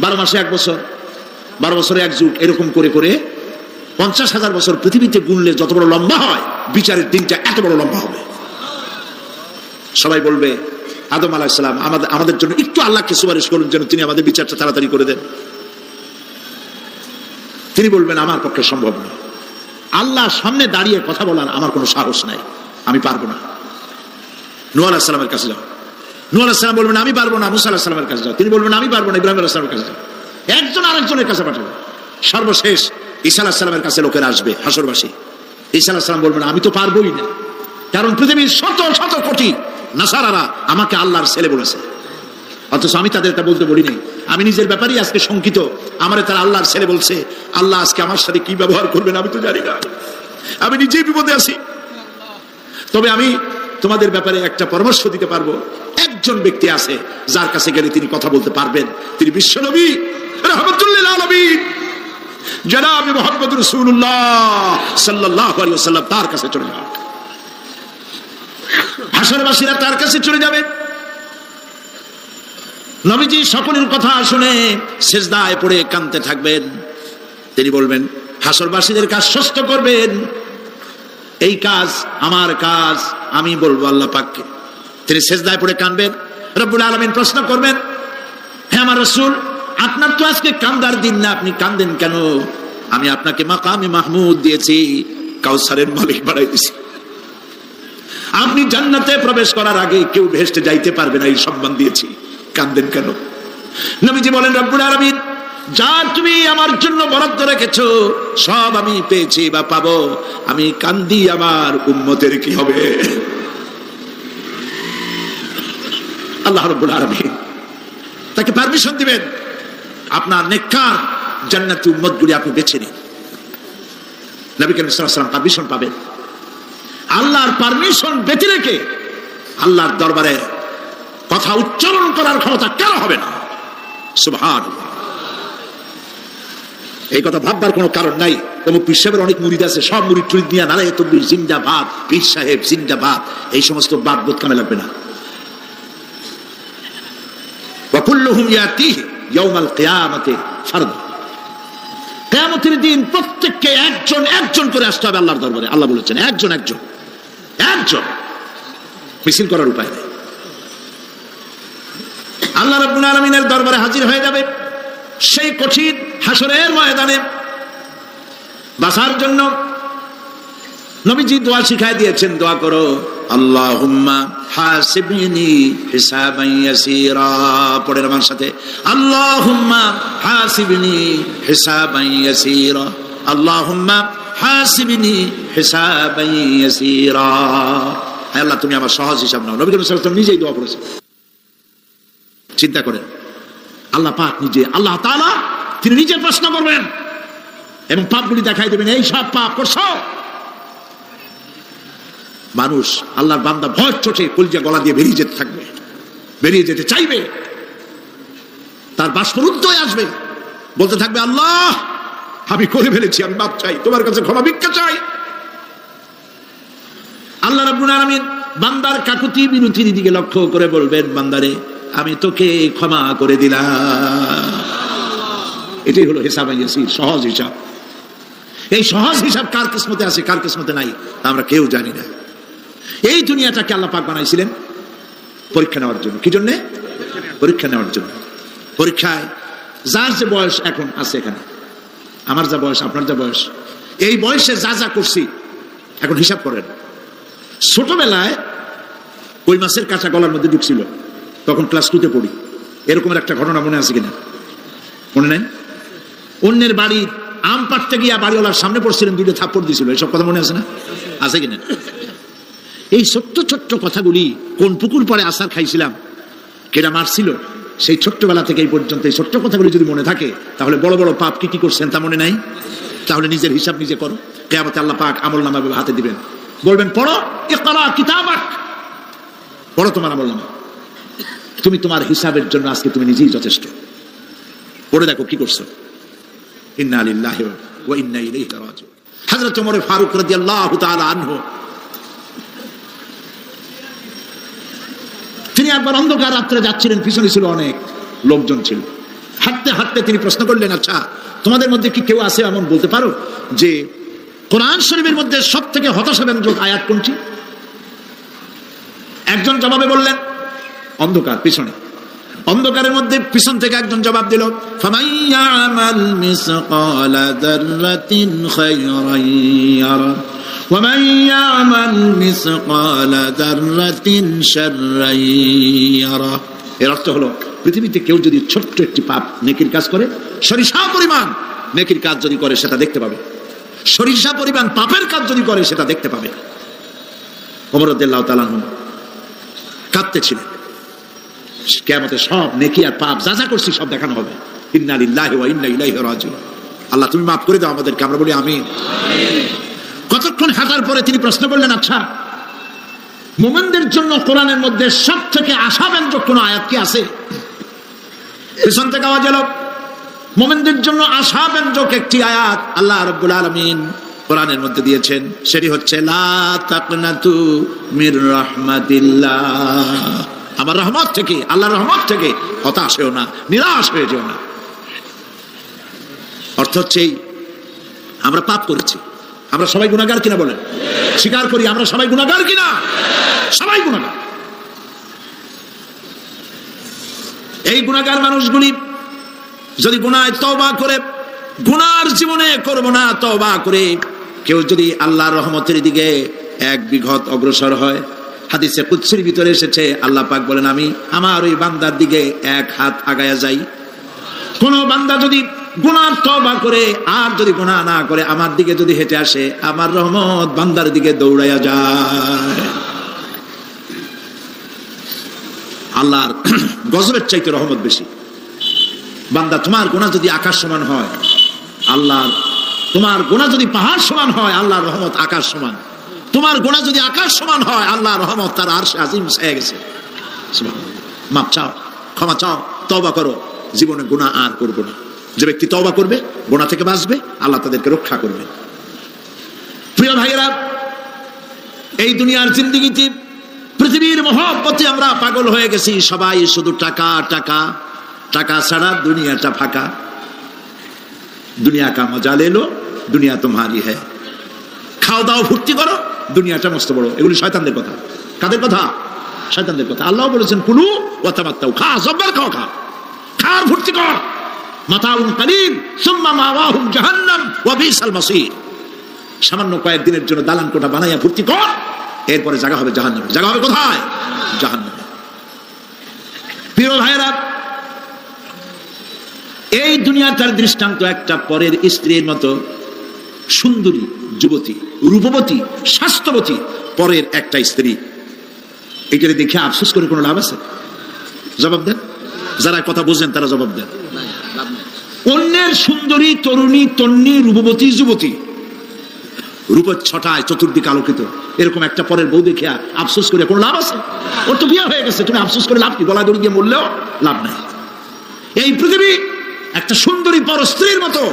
[SPEAKER 1] 12 মাসে 1 বছর, 12 বছরে 1 যুগ, এরকম করে করে 50,000 বছর পৃথিবীতে গুনলে যত বড় লম্বা হয়, বিচারের দিনটা এত বড় লম্বা হবে। সবাই বলবে আদম আলাইহিস সালাম আমাদের জন্য একটু আল্লাহকে সুপারিশ করুন যেন তিনি আমাদের বিচারটা তাড়াতাড়ি করে দেন। তিনি বলবেন আমার পক্ষে সম্ভব না, আল্লাহর সামনে দাঁড়িয়ে কথা বলার আমার কোনো সাহস নাই, আমি পারবো না। নূহ আলাইহিস সালামের কাছে যাও, নূহ আলাইহিস সালাম বলবেন আমি পারবো না। মুসা আলাইহিস সালামের কাছে যাও, তিনি বলবেন আমি পারবো না। ইব্রাহিম আলাইহিস সালামের কাছে যাও, একজন আরেকজনের কাছে পাঠাবে। সর্বশেষ ঈসা আলাইহিস সালামের কাছে লোকেরা আসবে, হাসরবাসী। ঈসা আলাইহিস সালাম বলবেন আমি তো পারবোই না, কারণ পৃথিবীর শত শত কোটি নাসারারা আমাকে আল্লাহর ছেলে বলেছে, অথচ আমি তাদের এটা বলতে বলি নাই। আমি নিজের ব্যাপারেই আজকে শঙ্কিত, আমারে তারা আল্লাহর ছেলে বলছে। আল্লাহ আজকে আমার সাথে কি ব্যবহার করবেন আমি তো জানি না, আমি নিজেই বিপদে আছি। তবে আমি তোমাদের ব্যাপারে একটা পরামর্শ দিতে পারবো, একজন ব্যক্তি আছে যার কাছে গেলে তিনি কথা বলতে পারবেন, তিনি বিশ্বনবী রাহমাতুল লিল আলামিন জনাব মুহাম্মদ রাসূলুল্লাহ সাল্লাল্লাহু আলাইহি ওয়াসাল্লাম। তার কাছে চলে যাও, হাসরবাসীরা তার কাছে চলে যাবে। নবীজি সকলের কথা শুনে সিজদায় পড়ে কাঁদতে থাকবেন। তিনি বলবেন হাসরবাসীদের কাজ সুস্থ করবেন, এই কাজ আমার কাজ, আমি বলবো আল্লাহ পাককে। তিনি সিজদায় পড়ে কাঁদবেন, রব্বুল আলামিন প্রশ্ন করবেন হে আমার রাসূল, আপনার তো আজকে কান্দার দিন না, আপনি কাঁদেন কেন? আমি আপনাকে মাকামে মাহমুদ দিয়েছি, কাউসারের মালিক বানাই দিয়েছি, আপনি জান্নাতে প্রবেশ করার আগে কেউ ভেস্টে যাইতে পারবে না, এই সম্মান দিয়েছি, কাঁদেন কেন? নবীজি বলেন রব্বুল আলামিন যা তুমি আমার জন্য বরাদ্দ রেখেছো সব আমি পেয়েছি বা পাবো, আমি কান্দি আমার উম্মতের কি হবে? আল্লাহ রাব্বুল আলামিন তাকে পারমিশন দিবেন, আপনার নেককার জান্নাতি উম্মতগুলি আপনি বেছে নিন। নবী করিম সাল্লাল্লাহু আলাইহি ওয়াসাল্লাম পারমিশন পাবেন। আল্লাহর পারমিশন ব্যতি রেখে আল্লাহর দরবারে কথা উচ্চারণ করার ক্ষমতা কারো হবে না। সুবহানাল্লাহ। এই কথা ভাববার কোনো কারণ নাই। অমুক পীর সাহেবের অনেক মুরিদ আছে, সব মুরিদ টুরিদ নিয়ে নারায়ে তাকবীর জিন্দাবাদ, পীর সাহেব জিন্দাবাদ, এই সমস্ত বাদ বোধ কামে লাগবে না। ওয়া কুল্লুহুম ইয়াতিহি ইয়াউমাল কিয়ামাতি ফারদা। কিয়ামতের দিন প্রত্যেককে একজন একজন করে আসতে হবে আল্লাহর দরবারে। আল্লাহ বলেছেন একজন একজন একজন, মিছিল করার উপায় নেই। আল্লাহ রাব্বুল আলামিনের দরবারে হাজির হয়ে যাবে সেই কঠিন হাসরের ময়দানে বাঁচার জন্য। নবীজি দোয়া শিখাই দিয়েছেন, দোয়া করো আল্লাহুম্মা হাসিবনি হিসাবান ইয়াসীরা। পড়েন আমার সাথে, আল্লাহুম্মা হাসিবনি হিসাবান ইয়াসীরা, আল্লাহুম্মা হাসিবনি হিসাবান ইয়াসীরা। হে আল্লাহ তুমি আমার সহজ হিসাব নাও। নবী করিম সাল্লাল্লাহু আলাইহি ওয়াসাল্লাম নিজেই দোয়া করেছেন। চিন্তা করেন, আল্লাহ পাক নিজে, আল্লাহ তাআলা তিনি নিজে প্রশ্ন করবেন এবং পাপগুলি দেখাই দেবেন, এই সব পাপ করছো। মানুষ আল্লাহর বান্দা ভয় চোটে কলিজা গলা দিয়ে বেরিয়ে যেতে থাকবে, বেরিয়ে যেতে চাইবে, তার বাষ্পরুদ্ধ হয়ে আসবে, বলতে থাকবে আল্লাহ আমি করে ফেলেছি, আমি মাপ চাই, তোমার কাছে ক্ষমা ভিক্ষা চাই। আল্লাহ রাব্বুল আলামিন বান্দার কাকুতি বিরতির দিকে লক্ষ্য করে বলবেন, বান্দারে আমি তোকে ক্ষমা করে দিলাম। এটাই হলো হিসাব ইয়াসির, সহজ হিসাব। এই সহজ হিসাব কার কিসমতে আছে কার কিসমতে নাই তা আমরা কেউ জানি না। এই দুনিয়াটাকে আল্লাহ পাক বানাইছিলেন পরীক্ষা নেওয়ার জন্য। কি জন্য? পরীক্ষা নেওয়ার জন্য। পরীক্ষায় যার যে বয়স এখন আছে, এখানে আমার যা বয়স আপনার যা বয়স, এই বয়সে যা যা করছি এখন হিসাব করেন। ছোটবেলায় কই মাছের কাঁচা গলার মধ্যে ঢুকছিল, তখন ক্লাস 2তে পড়ি, এরকমের একটা ঘটনা মনে আছে কিনা? মনে নেই? অন্যের বাড়ির আম পাড়তে গিয়া বাড়িওয়ালার সামনে পড়ছিলেন, 2টা থাপ্পড় দিয়েছিল, এইসব কথা মনে আছে না? আছে কিনা? এই ছোট্ট ছোট্ট কথাগুলি, কোন পুকুর পরে আসার খাইছিলাম, কেটা মারছিল, সেই ছোট্টবেলা থেকে এই পর্যন্ত এই ছোট্ট কথাগুলি যদি মনে থাকে, তাহলে বড় বড় পাপ কি কি করছেন তা মনে নাই? তাহলে নিজের হিসাব নিজে করো। কিয়ামতে আল্লাহ পাক আমলনামা হাতে দিবেন, বলবেন পড়ো, ইকরা কিতাবাক, পড়ো তোমার আমলনামা। তুমি তোমার হিসাবের জন্য আজকে তুমি নিজেই যথেষ্ট। পড়ে দেখো কি করছো। ইন্না লিল্লাহি ওয়া ইন্না ইলাইহি রাজিউন। হযরত ওমর ফারুক রাদিয়াল্লাহু তাআলা আনহু, তিনি একবার অন্ধকার রাত্রে যাচ্ছিলেন, পিছনে ছিল অনেক লোকজন ছিল। হাঁটতে হাঁটতে তিনি প্রশ্ন করলেন, আচ্ছা তোমাদের মধ্যে কি কেউ আছে এমন বলতে পারো যে কোরআন শরীফের মধ্যে সব থেকে হতাশাব্যঞ্জক আয়াত কোনটি? একজন জবাবে বললেন, অন্ধকার পিছনে, অন্ধকারের মধ্যে পিছন থেকে একজন জবাব দিল, ফামাইয়ামাল মিসকালা যাররাতিন খায়রান ইয়ারা ওয়া মাইয়ামাল মিসকালা যাররাতিন শাররান ইয়ারা। এর অর্থ হলো, পৃথিবীতে কেউ যদি ছোট্ট একটি পাপ নেকির কাজ করে, সরিষা পরিমাণ নেকির কাজ যদি করে সেটা দেখতে পাবে, সরিষা পরিমাণ পাপের কাজ যদি করে সেটা দেখতে পাবে। ওমর রাদিয়াল্লাহু তাআলা কাঁদতেছিলেন, কিয়ামতে সব নেকি আর পাপ যা যা করছি সব দেখানো হবে। ইন্না লিল্লাহি ওয়া ইন্না ইলাইহি রাজিউন। আল্লাহ তুমি মাফ করে দাও আমাদেরকে, আমরা বলি আমিন। কতক্ষণ হাঁটার পরে তিনি প্রশ্ন করলেন, আচ্ছা মুমিনদের জন্য কোরআনের মধ্যে সব থেকে আশাব্যঞ্জক কোন আয়াত কি আছে? পিছন থেকে আওয়াজ এলো, মুমিনদের জন্য আশাব্যঞ্জক একটি আয়াত আল্লাহ রাব্বুল আলামিন কোরআনের মধ্যে দিয়েছেন, সেটি হচ্ছে লা তাকনাতু মির রাহমাতিল্লাহ। আমার রহমত থেকে, আল্লাহর রহমত থেকে হতাশ হয়েও না, নিরাশ হয়ে যেও না। অর্থ হচ্ছে আমরা পাপ করেছি, আমরা সবাই গুনাহগার কিনা বলেন? স্বীকার করি আমরা সবাই গুনাহগার কিনা? সবাই গুনাহগার। এই গুনাহগার মানুষগুলি যদি গুনাহে তওবা করে, গুনার জীবনে করব না তওবা করে কেউ যদি আল্লাহর রহমতের দিকে এক বিঘত অগ্রসর হয়, হাদিসে কুদসির ভিতরে এসেছে, আল্লাহ পাক বলেন আমি আমার ওই বান্দার দিকে এক হাত আগায়া যাই। কোন বান্দা যদি গুনাহ তওবা করে আর যদি গুনাহ না করে আমার দিকে যদি হেঁটে আসে, আমার রহমত বান্দার দিকে দৌড়াইয়া যায়। আল্লাহর গজবের চাইতে রহমত বেশি। বান্দা তোমার গুনাহ যদি আকাশ সমান হয়, আল্লাহর, তোমার গুনাহ যদি পাহাড় সমান হয়, আল্লাহর রহমত আকাশ সমান। তোমার গুনাহ যদি আকাশ সমান হয়, আল্লাহর রহমত তার আরশে আজিম ছায়া গেছে। সুবহানাল্লাহ। মাপ চাও, ক্ষমা চাও, তওবা করো, জীবনে গুনাহ আর করবো না। যে ব্যক্তি তওবা করবে, গুনাহ থেকে বাঁচবে, আল্লাহ তাদেরকে রক্ষা করবে। প্রিয় ভাইয়েরা, এই দুনিয়ার জিন্দেগিতে পৃথিবীর মহব্বতে আমরা পাগল হয়ে গেছি। সবাই শুধু টাকা টাকা, টাকা ছাড়া দুনিয়াটা ফাঁকা। দুনিয়া কা মজা লে লো, দুনিয়া তোমারি হ্যায়। খাও দাও ফুর্তি করো, দুনিয়াটা মস্ত বড়। এগুলি শয়তানদের কথা। কাদের কথা? শয়তানদের কথা। আল্লাহ বলেছেন কুলু ওয়া তামাত্তাউ, খা, জব্বার খাও, খা, খার ফুর্তি কর। মাতাউন কালিল সুম্মা মাওয়াহুম জাহান্নাম ওয়া বিসাল মাসির। সামান্য কয়েকদিনের জন্য দালান কোঠা বানাইয়া ফুর্তি কর, এরপরে জায়গা হবে জাহান্নামে। জায়গা হবে কোথায়? জাহান্নামে। প্রিয় ভাইরা, এই দুনিয়াটার দৃষ্টান্ত একটা পরের স্ত্রীর মতো সুন্দরী যুবতী, রূপবতী, স্বাস্থ্যবতী পরের একটা স্ত্রী। এটা দেখে আফসোস করে কোনো লাভ আছে? জবাব দেন। যারা কথা বুঝেন তারা জবাব দেন। অন্যের সুন্দরী তরুণী, তন্নী, রূপবতী যুবতী, রূপের ছটায় চতুর্দিকে আলোকিত, এরকম একটা পরের বউ দেখে আফসোস করে কোনো লাভ আছে? ওর তো বিয়ে হয়ে গেছে, তুমি আফসোস করে লাভ কি? গলা দড়ি দিয়ে মরলেও লাভ নাই। এই পৃথিবী একটা সুন্দরী পর স্ত্রীর মতো,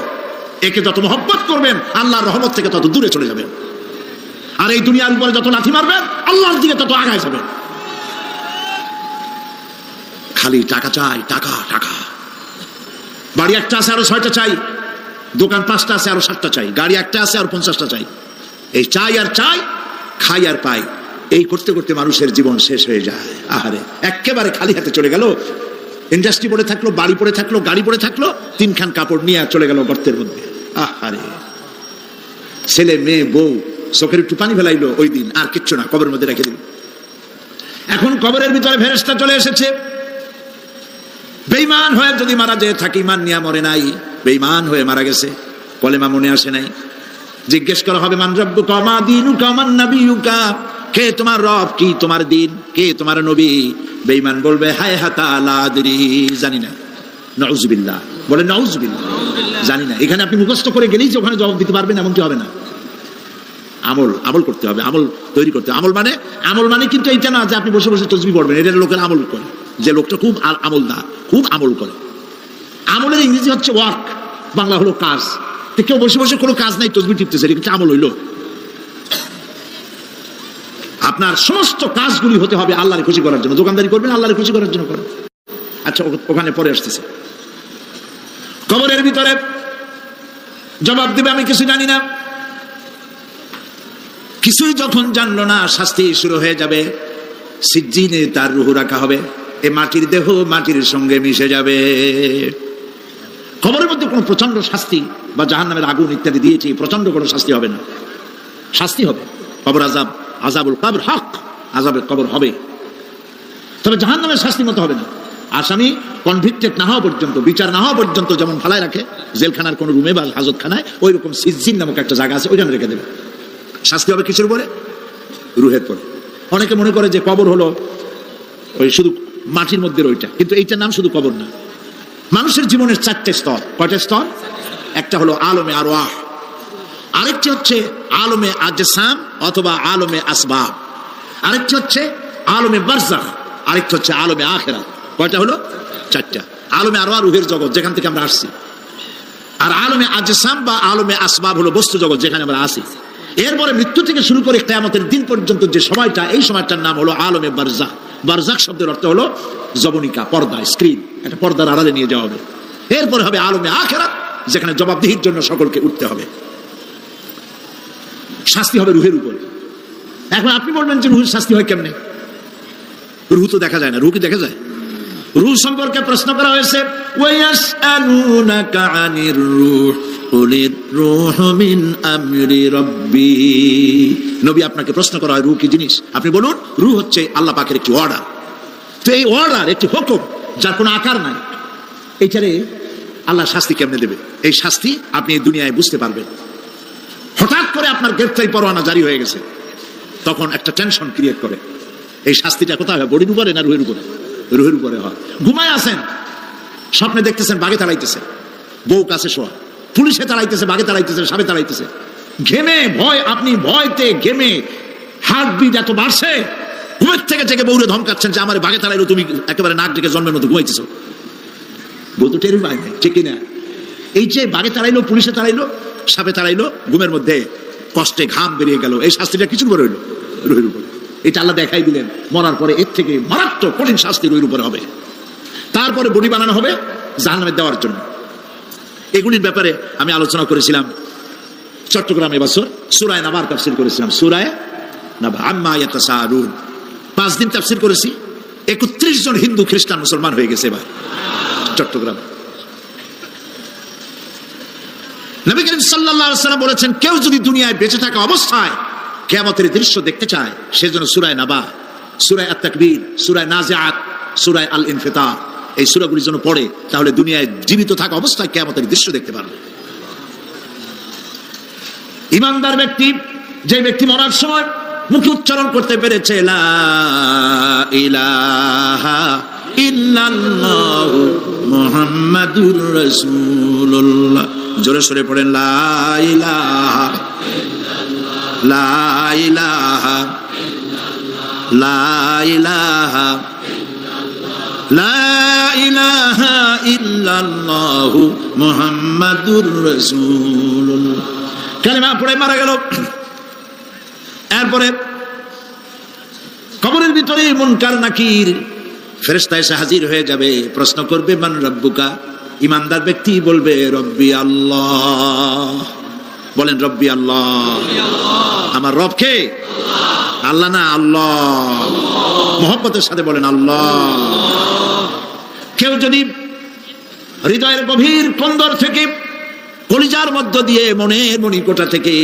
[SPEAKER 1] একে যত মহব্বত করবেন আল্লাহর রহমত থেকে তত দূরে চলে যাবেন। আর এই দুনিয়ার উপরে যত লাথি মারবেন আল্লাহর দিকে তত আগায় যাবেন। খালি টাকা চাই, টাকা টাকা। বাড়ি একটা আছে আরো 6টা চাই, দোকান 5টা আছে আরো 7টা চাই, গাড়ি একটা আছে আর 50টা চাই। এই চাই আর চাই, খাই আর পাই, এই করতে করতে মানুষের জীবন শেষ হয়ে যায়। আহারে, একেবারে খালি হাতে চলে গেল। ইন্ডাস্ট্রি পড়ে থাকলো, বাড়ি পড়ে থাকলো, গাড়ি পড়ে থাকলো, 3খান কাপড় নিয়ে চলে গেল গর্তের মধ্যে। আহারে, ছেলে মেয়ে বউ চোখের একটু পানি ফেলাইলো ওই দিন, আর কিচ্ছু না, কবরের মধ্যে রেখে দিল। এখন কবরের ভিতরে ফেরেশতা চলে এসেছে। বেঈমান হয়ে যদি মারা যায় থাকে, ঈমান নিয়ে মরে নাই, বেঈমান হয়ে মারা গেছে, কলেমা মনে আসে নাই। জিজ্ঞেস করা হবে মান রাব্বুকা মা দীনুকা মান নাবিয়ুকা, কে তোমার রব, কি তোমার দিন, কে তোমার নবী? বেঈমান বলবে হায় হাতা লা আদরি, জানি না। নাউজুবিল্লাহ, বলে নাউজুবিল্লাহ, জানি না। এখানে আপনি মুখস্থ করে গেলেই যে ওখানে জবাব দিতে পারবেন এমনটি হবে না। আমল করতে হবে, আমল তৈরি করতে হবে। আমল মানে কিন্তু এইটা না যে আপনি বসে বসে তসবিহ পড়বেন। এটা লোকের আমল করে, যে লোকটা খুব আমলদার, খুব আমল করে। আমলের ইংরেজি হচ্ছে ওয়ার্ক, বাংলা হলো কাজ। তো কেউ বসে বসে কোনো কাজ নাই, তসবিহ টিপতেছে, এটা আমল হইল? আপনার সমস্ত কাজগুলি হতে হবে আল্লাহর খুশি করার জন্য। দোকানদারি করবেন আল্লাহর খুশি করার জন্য করেন। আচ্ছা, ওখানে পরে আসতেছে। কবরের ভিতরে জবাব দিবে আমি কিছু জানি না। কিছুই যখন জানলো না, শাস্তি শুরু হয়ে যাবে। সিজ্জিনে তার রূহ রাখা হবে, এ মাটির দেহ মাটির সঙ্গে মিশে যাবে। কবরের মধ্যে কোনো প্রচন্ড শাস্তি বা জাহান্নামের আগুন ইত্যাদি দিয়েছি, প্রচন্ড কোনো শাস্তি হবে না। শাস্তি হবে কবর আযাব, আযাবুল কবর হক, আযাবের কবর হবে। তবে জাহান্নামের শাস্তি মতো হবে না। আসামি কনভিক্টেড না হওয়া পর্যন্ত, বিচার না হওয়া পর্যন্ত যেমন ফালায় রাখে জেলখানার কোন রুমে বা হাজতখানায়, ওই রকম সিজ্জিন নামক একটা জায়গা আছে, ওইখানে রেখে দেবে। শাস্তি হবে কিসের পরে? রুহের পরে। অনেকে মনে করে যে কবর হলো ওই শুধু মাটির মধ্যে ওইটা, কিন্তু এইটার নাম শুধু কবর না। মানুষের জীবনের 4টে স্তর। কয়টা স্তর? একটা হলো আলমে আরওয়াহ, আরেকটি হচ্ছে আলমে আজসাম অথবা আলমে আসবাব, আরেকটি হচ্ছে আলমে বারজাখ, আরেকটি হচ্ছে আলমে আখিরাত। কয়টা হলো? 4টা। আলমে আরওয়াহ রুহের জগৎ, যেখান থেকে আমরা আসছি। আর আলমে আজসাম বা আলমে আসবাব হলো বস্তু জগৎ, যেখানে আমরা আসি। এরপরে মৃত্যু থেকে শুরু করে কিয়ামতের দিন পর্যন্ত যে সময়টা, এই সময়টার নাম হলো আলমে বারজাখ। বারজাখ শব্দের অর্থ হলো জবনিকা, পর্দা, স্ক্রিন, একটা পর্দার আড়ালে নিয়ে যাওয়া হবে। এরপরে হবে আলমে আখিরাত, যেখানে জবাবদিহির জন্য সকলকে উঠতে হবে। শাস্তি হবে রুহের উপরে। এখন আপনি বলবেন যে রুহের শাস্তি হয় কেমনে? রুহ তো দেখা যায় না। রুহ কি দেখা যায়? রুহ সম্পর্কে প্রশ্ন করা হয়েছে, ওয়ায়াসআলুনাকা আনির রূহ কুলির রূহু মিন আমরি রাব্বি। নবী, আপনাকে প্রশ্ন করা হয় রুহ কি জিনিস, আপনি বলুন রুহ হচ্ছে আল্লাহ পাকের একটি অর্ডার। তো এই অর্ডার, একটি হুকুম, যার কোনো আকার নাই, এইটারে আল্লাহ শাস্তি কেমনে দেবে? এই শাস্তি আপনি এই দুনিয়ায় বুঝতে পারবেন। হঠাৎ করে আপনার গ্রেফতারি পরোয়ানা জারি হয়ে গেছে, তখন একটা টেনশন ক্রিয়েট করে। এই শাস্তিটা কোথায় হয়? বডির উপরে না রুহের উপরে? রুহের উপরে হয়। ঘুমায় আছেন, স্বপ্নে দেখতেছেন বাঘে তাড়াইতেছে, বউ কাছে শোয়া, পুলিশে তাড়াইতেছে, বাঘে তাড়াইতেছে, সাপে তাড়াইতেছে, ঘেমে ভয়, আপনি ভয়তে ঘেমে হার্টবিট এত বাড়ছে, ঘুমের থেকে জেগে বউরে ধমকাচ্ছেন যে আমার বাঘে তাড়াইলো, তুমি একেবারে নাক ডেকে জন্মের মতো ঘুমাইতেছ। বউ তো টেরি পায় না, ঠিক কিনা? এই যে বাঘে তাড়াইলো, পুলিশে তাড়াইলো, সাপে তাড়াইলো, ঘুমের মধ্যে কষ্টে ঘাম বেরিয়ে গেল, এই শাস্তিটা কিছুর উপরে হইলো? রুহের উপরে। এটা আল্লাহ দেখাই দিলেন, মরার পরে এর থেকে মারাত্মক কঠিন শাস্তি রুহের উপরে হবে। তারপরে বডি বানানো হবে জাহান্নামে দেওয়ার জন্য। এগুলির ব্যাপারে আমি আলোচনা করেছিলাম চট্টগ্রামে বছর, সূরা নাবার তাফসীর করেছিলাম। সূরা নাবা, আম্মা ইয়াতাসাআলুন, 5 দিন তাফসীর করেছি। 31 জন হিন্দু খ্রিস্টান মুসলমান হয়ে গেছে এবার চট্টগ্রাম। নবী করিম সাল্লাল্লাহু আলাইহি ওয়াসাল্লাম বলেছেন, কেউ যদি দুনিয়ায় বেঁচে থাকা অবস্থায় কিয়ামতের দৃশ্য দেখতে চায়, সেজন্য সূরা নাবা, সূরা আত-তাকবীর, সূরা নাজিআত, সূরা আল-ইনফিতার, এই সূরাগুলি যেন পড়ে, তাহলে দুনিয়ায় জীবিত থাকা অবস্থায় কিয়ামতের দৃশ্য দেখতে পারবে। ঈমানদার ব্যক্তি, যে ব্যক্তি মরার সময় মুখে উচ্চারণ করতে পেরেছে লা ইলাহা ইল্লাল্লাহু মুহাম্মাদুর রাসূলুল্লাহ, জোরে সরে পড়েন লা ইলাহা লা ইলাহা লা ইলাহা লা ইলাহা ইল্লাল্লাহু মুহাম্মাদুর রাসূলুল্লাহ, কালেমা পড়ে মারা গেল। এরপরে কবরের ভিতরে মুনকার নাকির ফেরেশতা এসে হাজির হয়ে যাবে, প্রশ্ন করবে মান রাব্বুকা। ঈমানদার ব্যক্তি বলবে রব্বি আল্লাহ। বলেন রব্বি আল্লাহ। আমার রব কে? আল্লাহ না, আল্লাহ। মহব্বতের সাথে বলেন আল্লাহ। কেউ যদি হৃদয়ের গভীর কন্দর থেকে, কলিজার মধ্য দিয়ে, মনের মণিকোঠা থেকে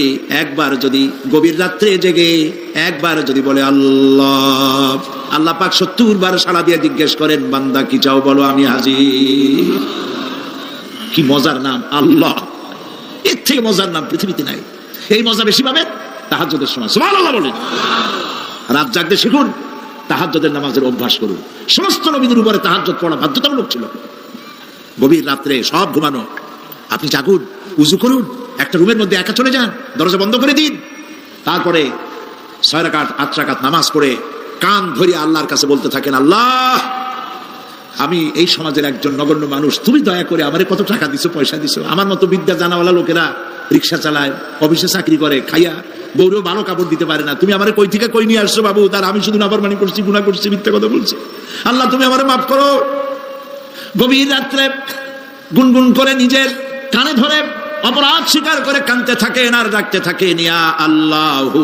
[SPEAKER 1] একবার যদি গভীর রাত্রে জেগে একবার যদি বলে আল্লাহ, আল্লাহ পাক 70 বার সাড়া দিয়ে জিজ্ঞেস করেন, বান্দা কি চাও বলো, আমি হাজির। কি মজার নাম আল্লাহ, এর থেকে মজার নাম পৃথিবীতে নাই। এই মজা বেশি পাবেন তাহাজ্জুদের সময়। সুবহানাল্লাহ বলেন। রাত জাগতে শিখুন, তাহাজ্জুদের নামাজের অভ্যাস করুন। সমস্ত নবীদের উপরে তাহাজ্জুদ পড়া বাধ্যতামূলক ছিল। গভীর রাত্রে সব ঘুমানো, আপনি জাগুন, উজু করুন, একটা রুমের মধ্যে একা চলে যান, দরজা বন্ধ করে দিন, তারপরে 6 রাকাত 8 রাকাত নামাজ পড়ে কান ধরে আল্লাহর কাছে বলতে থাকেন, আল্লাহ আমি এই সমাজের একজন নগণ্য মানুষ, তুমি দয়া করে আমারে কত টাকা দিছো, পয়সা দিছো, আমার মতো বিদ্যা জানাওয়ালা লোকেরা রিক্সা চালায়, অফিসে চাকরি করে, খাইয়া বউরেও ভালো কাপড় দিতে পারে না, তুমি আমারে কই থেকে কই নিয়ে আসছো বাবু, তার আমি শুধু নাফরমানি করছি, গুনাহ করছি, মিথ্যা কথা বলছি, আল্লাহ তুমি আমারে মাফ করো। গভীর রাত্রে গুনগুন করে নিজের কানে ধরে অপরাধ স্বীকার করে কাঁদতে থাকেন আর ডাকতে থাকেন, ইয়া আল্লাহু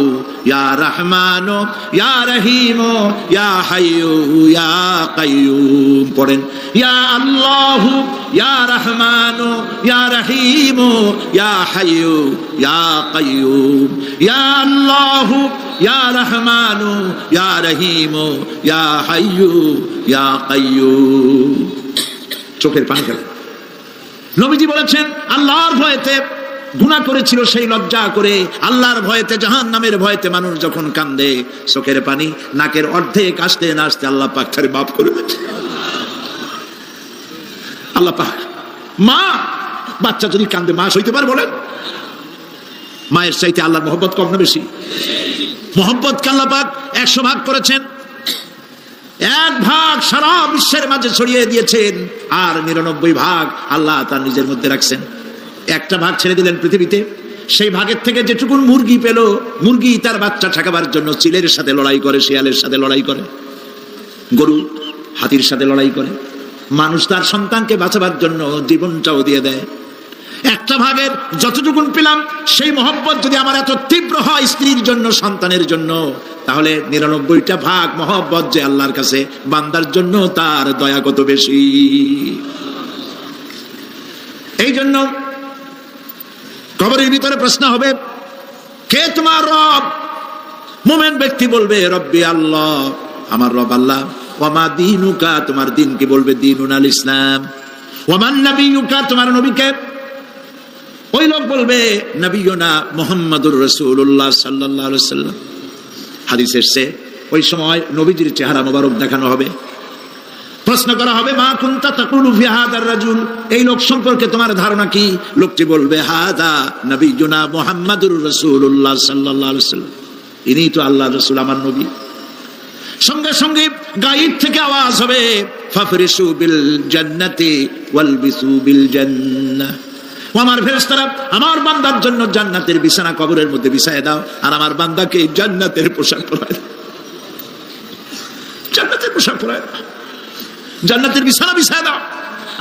[SPEAKER 1] ইয়া রহমানু ইয়া রহিমু ইয়া হাইয়ু ইয়া কাইয়ুম। পড়েন, ইয়া আল্লাহু ইয়া রহমানু ইয়া রহিমু ইয়া হাইয়ু ইয়া কাইয়ুম, ইয়া আল্লাহু ইয়া রহমানু ইয়া রহিমু ইয়া হাইয়ু ইয়া কাইয়ুম। চোখের পানি ফেলে। নবীজি বলেছেন, আল্লাহর ভয়েতে গুনাহ করেছিল সেই লজ্জা করে, আল্লাহর ভয়েতে, জাহান্নামের ভয়েতে মানুষ যখন কান্দে, চোখের পানি নাকের অর্ধেক আসতে না আসতে আল্লাহ পাক তারে মাফ করে দেন। আল্লাহ পাক, মা বাচ্চা যদি কান্দে মা সইতে পারে বলেন? মায়ের চাইতে আল্লাহর মহব্বত কম না বেশি? মহব্বতকে আল্লাহ পাক 100 ভাগ করেছেন, 1 ভাগ সারা বিশ্বের মাঝে ছড়িয়ে দিয়েছেন, আর 99 ভাগ আল্লাহ তার নিজের মধ্যে রাখছেন। 1টা ভাগ ছেড়ে দিলেন পৃথিবীতে, সেই ভাগের থেকে যেটুকুন মুরগি পেল, মুরগি তার বাচ্চা ঠেকাবার জন্য চিলের সাথে লড়াই করে, শিয়ালের সাথে লড়াই করে, গরু হাতির সাথে লড়াই করে, মানুষ তার সন্তানকে বাঁচাবার জন্য জীবনটাও দিয়ে দেয়। 1টা ভাগের যতটুকুন পেলাম, সেই মহব্বত যদি আমার এত তীব্র হয় স্ত্রীর জন্য, সন্তানের জন্য, তাহলে 99টা ভাগ মহব্বত যে আল্লাহর কাছে বান্দার জন্য তার দয়া কত বেশি। এই জন্য কবরের ভিতরে প্রশ্ন হবে, কে তোমার রব? মুমিন ব্যক্তি বলবে, রব্বি আল্লাহ, আমার রব আল্লাহ। ওয়ামা দীনুকা, তোমার দিন কি? বলবে দীনুল ইসলাম। ওয়ামান নবিয়ুকা, তোমার নবীকে? ওই লোক বলবে, নবিয়ুনা মুহাম্মাদুর রাসূলুল্লাহ সাল্লাল্লাহু আলাইহি ওয়াসাল্লাম। হাদিস এসেছে, ওই সময় নবীজির চেহারা মোবারক দেখানো হবে, প্রশ্ন করা হবে, মা কুনতা তাকুলু ফি হাদার রাজুল, এই লোক সম্পর্কে তোমার ধারণা কি? লোকটি বলবে, হাদা নবিয়ুনা মুহাম্মাদুর রাসূলুল্লাহ সাল্লাল্লাহু আলাইহি ওয়াসাল্লাম, ইনি তো আল্লাহর রাসূল, আমার নবী। সঙ্গে সঙ্গে গায়েব থেকে আওয়াজ হবে, ফাফরিসু বিল জান্নাতি ওয়ালবিসু বিল জান্নাহ, ও আমার ফেরেশতারা, আমার বান্দার জন্য জান্নাতের বিছানা কবরের মধ্যে বিছায় দাও, আর আমার বান্দাকে জান্নাতের পোশাক পরায় দাও, জান্নাতের পোশাক পরায় দাও, জান্নাতের বিছানা বিছায় দাও,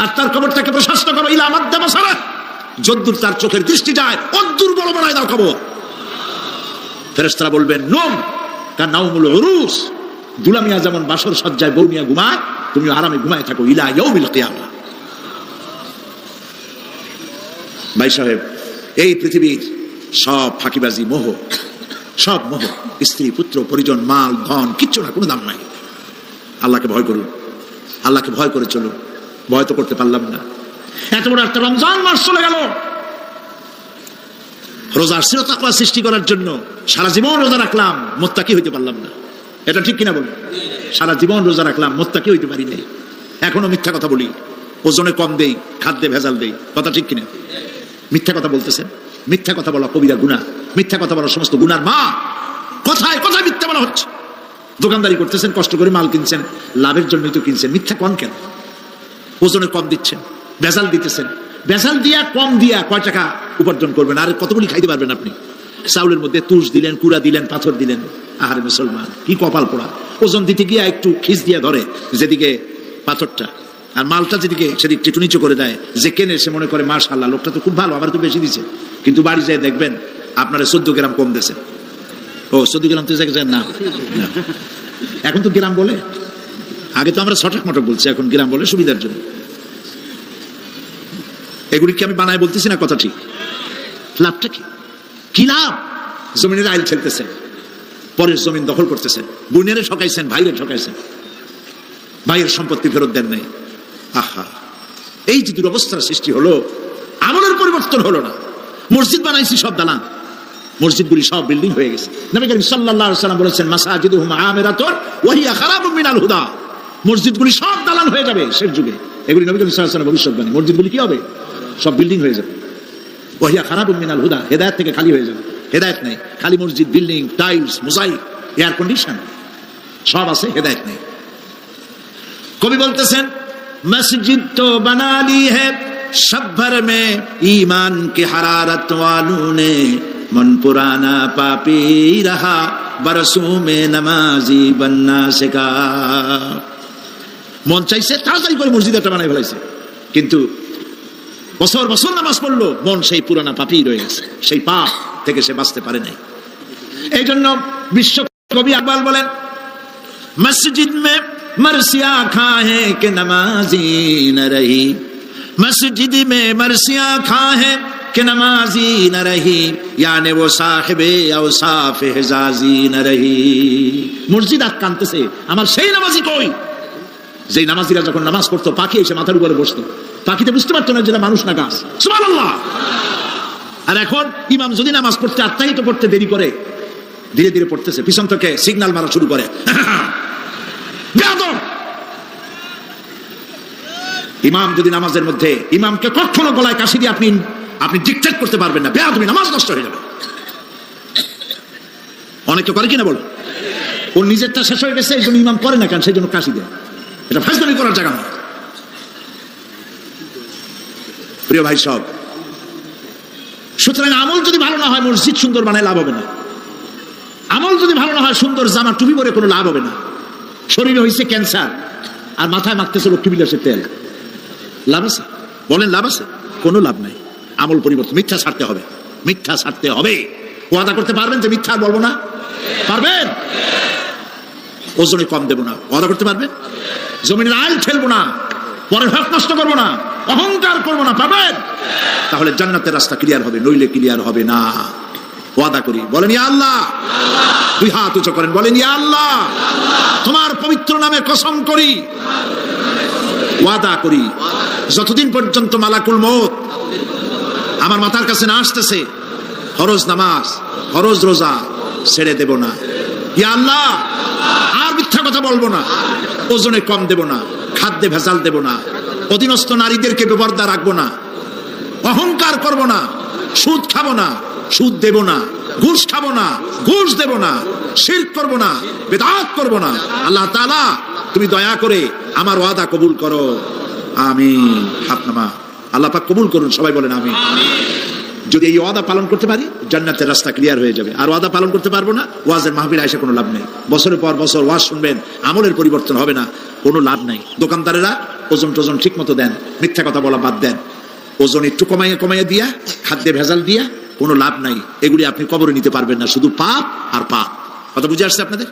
[SPEAKER 1] আর তার কবরটাকে প্রশস্ত করো, ইলা মাদ্দা বাসারা, যদ্দূর তার চোখের দৃষ্টি যায় অদ্দূর বড় বানায় দাও কবর। ফেরেশতারা বলবেন, নম কানাউমুল উরুস, দুলামিয়া যেমন বাসর সজ্জায় বৌমিয়া ঘুমায়, তুমি আরামে ঘুমায় থাকো, ইলা ইয়াউমিল কিয়ামা। ভাই সাহেব, এই পৃথিবীর সব ফাঁকিবাজি, মোহ, সব মোহ, স্ত্রী, পুত্র, পরিজন, মাল, ধন, কিচ্ছু না, কোনো দাম নাই। আল্লাহকে ভয় করুন, আল্লাহকে ভয় করে চলুন। ভয় তো করতে পারলাম না, এত বড় একটা রমজান মাস চলে গেল, রোজার ছিল তাকওয়া সৃষ্টি করার জন্য, সারা জীবন রোজা রাখলাম, মুত্তাকি হইতে পারলাম না। এটা ঠিক কিনা বলুন? সারা জীবন রোজা রাখলাম, মুত্তাকি হইতে পারি নাই, এখনো মিথ্যা কথা বলি, ওজনে কম দেই, খাদ্যে ভেজাল দেই, কথা ঠিক কিনা? মিথ্যা কথা বলতেছেন, মিথ্যা কথা বলা কবিরা গুনাহ, মিথ্যা কথা বলা সমস্ত গুনার মা। কথায় কথায় মিথ্যা বলা হচ্ছে। দোকানদারি করতেছেন, কষ্ট করে মাল কিনছেন, লাভের জন্যই তো কিনছেন, মিথ্যা কোন কেন? ওজনে কম দিচ্ছেন, ভেজাল দিতেছেন, ভেজাল দিয়া কম দিয়া কয় টাকা উপার্জন করবেন? আর কতগুলি খাইতে পারবেন আপনি? চাউলের মধ্যে তুষ দিলেন, কুড়া দিলেন, পাথর দিলেন, আহারে মুসলমান, কি কপাল পোড়া। ওজন দিতে গিয়া একটু খিস দিয়া ধরে যেদিকে পাথরটা, আর মালটা যেদিকে সেদিক একটু নিচু করে দেয়। যে কেনে সে মনে করে মাশাআল্লাহ, লোকটা তো খুব ভালো, আমার তো বেশি দিছে, কিন্তু বাড়ি যায় দেখবেন আপনারা 14 গ্রাম কম দিয়েছে। ও 14 গ্রাম তো না, এখন তো গ্রাম বলে, আগে তো আমরা ছটক মটক বলছি, এখন গ্রাম বলে সুবিধার জন্য। এগুলি কি আমি বানায় বলতেছি না? কথা ঠিক। লাভটা কি? কি লাভ? জমিনের আইল ঠেলতেছেন, পরের জমিন দখল করতেছেন, বোনেরে ঠকাইছেন, ভাইরে ঠকাইছেন, ভাইয়ের সম্পত্তি ফেরত দেন নাই। আহা, এই যে দুরবস্থার সৃষ্টি হলো, আমলের পরিবর্তন হলো না। মসজিদ বানাইছি সব দালান, মসজিদগুলি সব বিল্ডিং হয়ে গেছে। নবী করিম সাল্লাল্লাহু আলাইহি ওয়াসাল্লাম বলেছেন মাসাজিদুহুম আমিরাতুন ওয়া হিয়া খারাবুম মিনাল হুদা, মসজিদগুলি সব দালান হয়ে যাবে শেষ যুগে। এগুলি নবী করিম সাল্লাল্লাহু আলাইহি ওয়াসাল্লাম ভবিষ্যৎবাণী। মসজিদগুলি কি হবে? সব বিল্ডিং হয়ে যাবে। ওয়া হিয়া খারাবুম মিনাল হুদা, হেদায়েত থেকে খালি হয়ে যাবে। হেদায়েত নেই, খালি মসজিদ, building, tiles, mosaic, air condition সব আছে, হেদায়েত নেই। কবি বলতেছেন মসজিদ তো বানা লি है सब भर में ईमान की हरारत वालों ने, मन पुराना पापी रहा बरसों में नमाजी बनना सीखा। মন চাইছে তাড়াতাড়ি করে মসজিদ একটা বানাই ফেলাইছে, কিন্তু বছর বছর নামাজ পড়লো, মন সেই পুরানা পাপী রয়ে গেছে, সেই পাপ থেকে সে বাঁচতে পারে নাই। এই জন্য বিশ্ব কবি আকবাল বলেন মসজিদ মে मरसिया खाए के नमाजी न रही, मस्जिद में मरसिया खाए के नमाजी न रही, यानी वो साहिबे औसाफ हिजाजी न रही। মসজিদ কাঁদতেছে, আমার সেই নামাজি কই? যেই নামাজিরা যখন নামাজ পড়তো পাখি এসে মাথার উপরে বসতো, পাখিতে বুঝতে পারতো না যেটা মানুষ না গাছ। সুবহানাল্লাহ। আর এখন ইমাম যদি নামাজ পড়তে আত্মাহিত পড়তে দেরি করে, ধীরে ধীরে পড়তেছে, পিছন থেকে সিগন্যাল মারা শুরু করে। ইমাম যদি নামাজের মধ্যে, ইমামকে কখনো গলায় কাশি দিয়ে আপনি ডিকটেট করতে পারবেন না, বেয়াদবি, নামাজ নষ্ট হয়ে যাবে। অনেকে করে কিনা বলো, ওর নিজেরটা শেষ হয়ে গেছে, এই জন্য ইমাম করে না কেন, সেই জন্য কাশি দেয়। এটা ফাজলামি করার জায়গা নয়। প্রিয় ভাই সব, সুতরাং আমল যদি ভালো না হয় মসজিদ সুন্দর বানায় লাভ হবে না। আমল যদি ভালো না হয় সুন্দর জামা টুপি পরে কোনো লাভ হবে না। শরীরে হয়েছে ক্যান্সার আর মাথায় মাখতেছে লক্ষ্মী বিলাসের তেল, লাভ আছে? বলেন লাভ আছে? কোনো লাভ নাই। আমল পরিবর্তন, মিথ্যা ছাড়তে হবে, মিথ্যা ছাড়তে হবে। ওয়াদা করতে পারবেন যে মিথ্যা আর বলবো না? পারবেন? ওজনে কম দেব না, ওয়াদা করতে পারবেন? জমিনের আইল ঠেলবো না, পরের হক নষ্ট করবো না, অহংকার করবো না, পারবেন? তাহলে জান্নাতের রাস্তা ক্লিয়ার হবে, নইলে ক্লিয়ার হবে না। ওয়াদা করি, বলেন ইয়া আল্লাহ। দুই হাত উঁচু করেন, বলেন ইয়া আল্লাহ, তোমার পবিত্র নামে কসম করি, ওয়াদা করি, যতদিন পর্যন্ত মালাকুল মউত আমার মাথার কাছে না আসতেছে, ফরজ নামাজ, ফরজ রোজা ছেড়ে দেব না। ইয়া আল্লাহ, আর মিথ্যা কথা বলবো না, ওজনে কম দেব না, খাদ্যে ভেজাল দেব না, অধীনস্থ নারীদেরকে বেপরদা রাখবো না, অহংকার করব না, সুদ খাবো না, সুদ দেব না, ঘুষ খাবো না, ঘুষ দেব না, শিরক করব না, বিদআত করব না। আল্লাহ তাআলা তুমি দয়া করে আমার ওয়াদা কবুল করো, আমিন। হাত নামা, আল্লাহ পাক কবুল করুন, সবাই বলেন আমিন। যদি এই ওয়াদা পালন করতে পারি জান্নাতের রাস্তা ক্লিয়ার হয়ে যাবে। আর ওয়াদা পালন করতে পারবো না, ওয়াজের মাহফিলে এসে কোনো লাভ নেই। বছরের পর বছর ওয়াজ শুনবেন, আমলের পরিবর্তন হবে না, কোনো লাভ নাই। দোকানদারেরা ওজন টোজন ঠিক মতো দেন, মিথ্যা কথা বলা বাদ দেন, ওজন একটু কমাইয়া দিয়া, খাদ্যে ভেজাল দিয়া, কোনো লাভ নাই। এগুলি আপনি কবরে নিতে পারবেন না, শুধু পাপ আর পাপ। কথা বুঝে আসছে আপনাদের?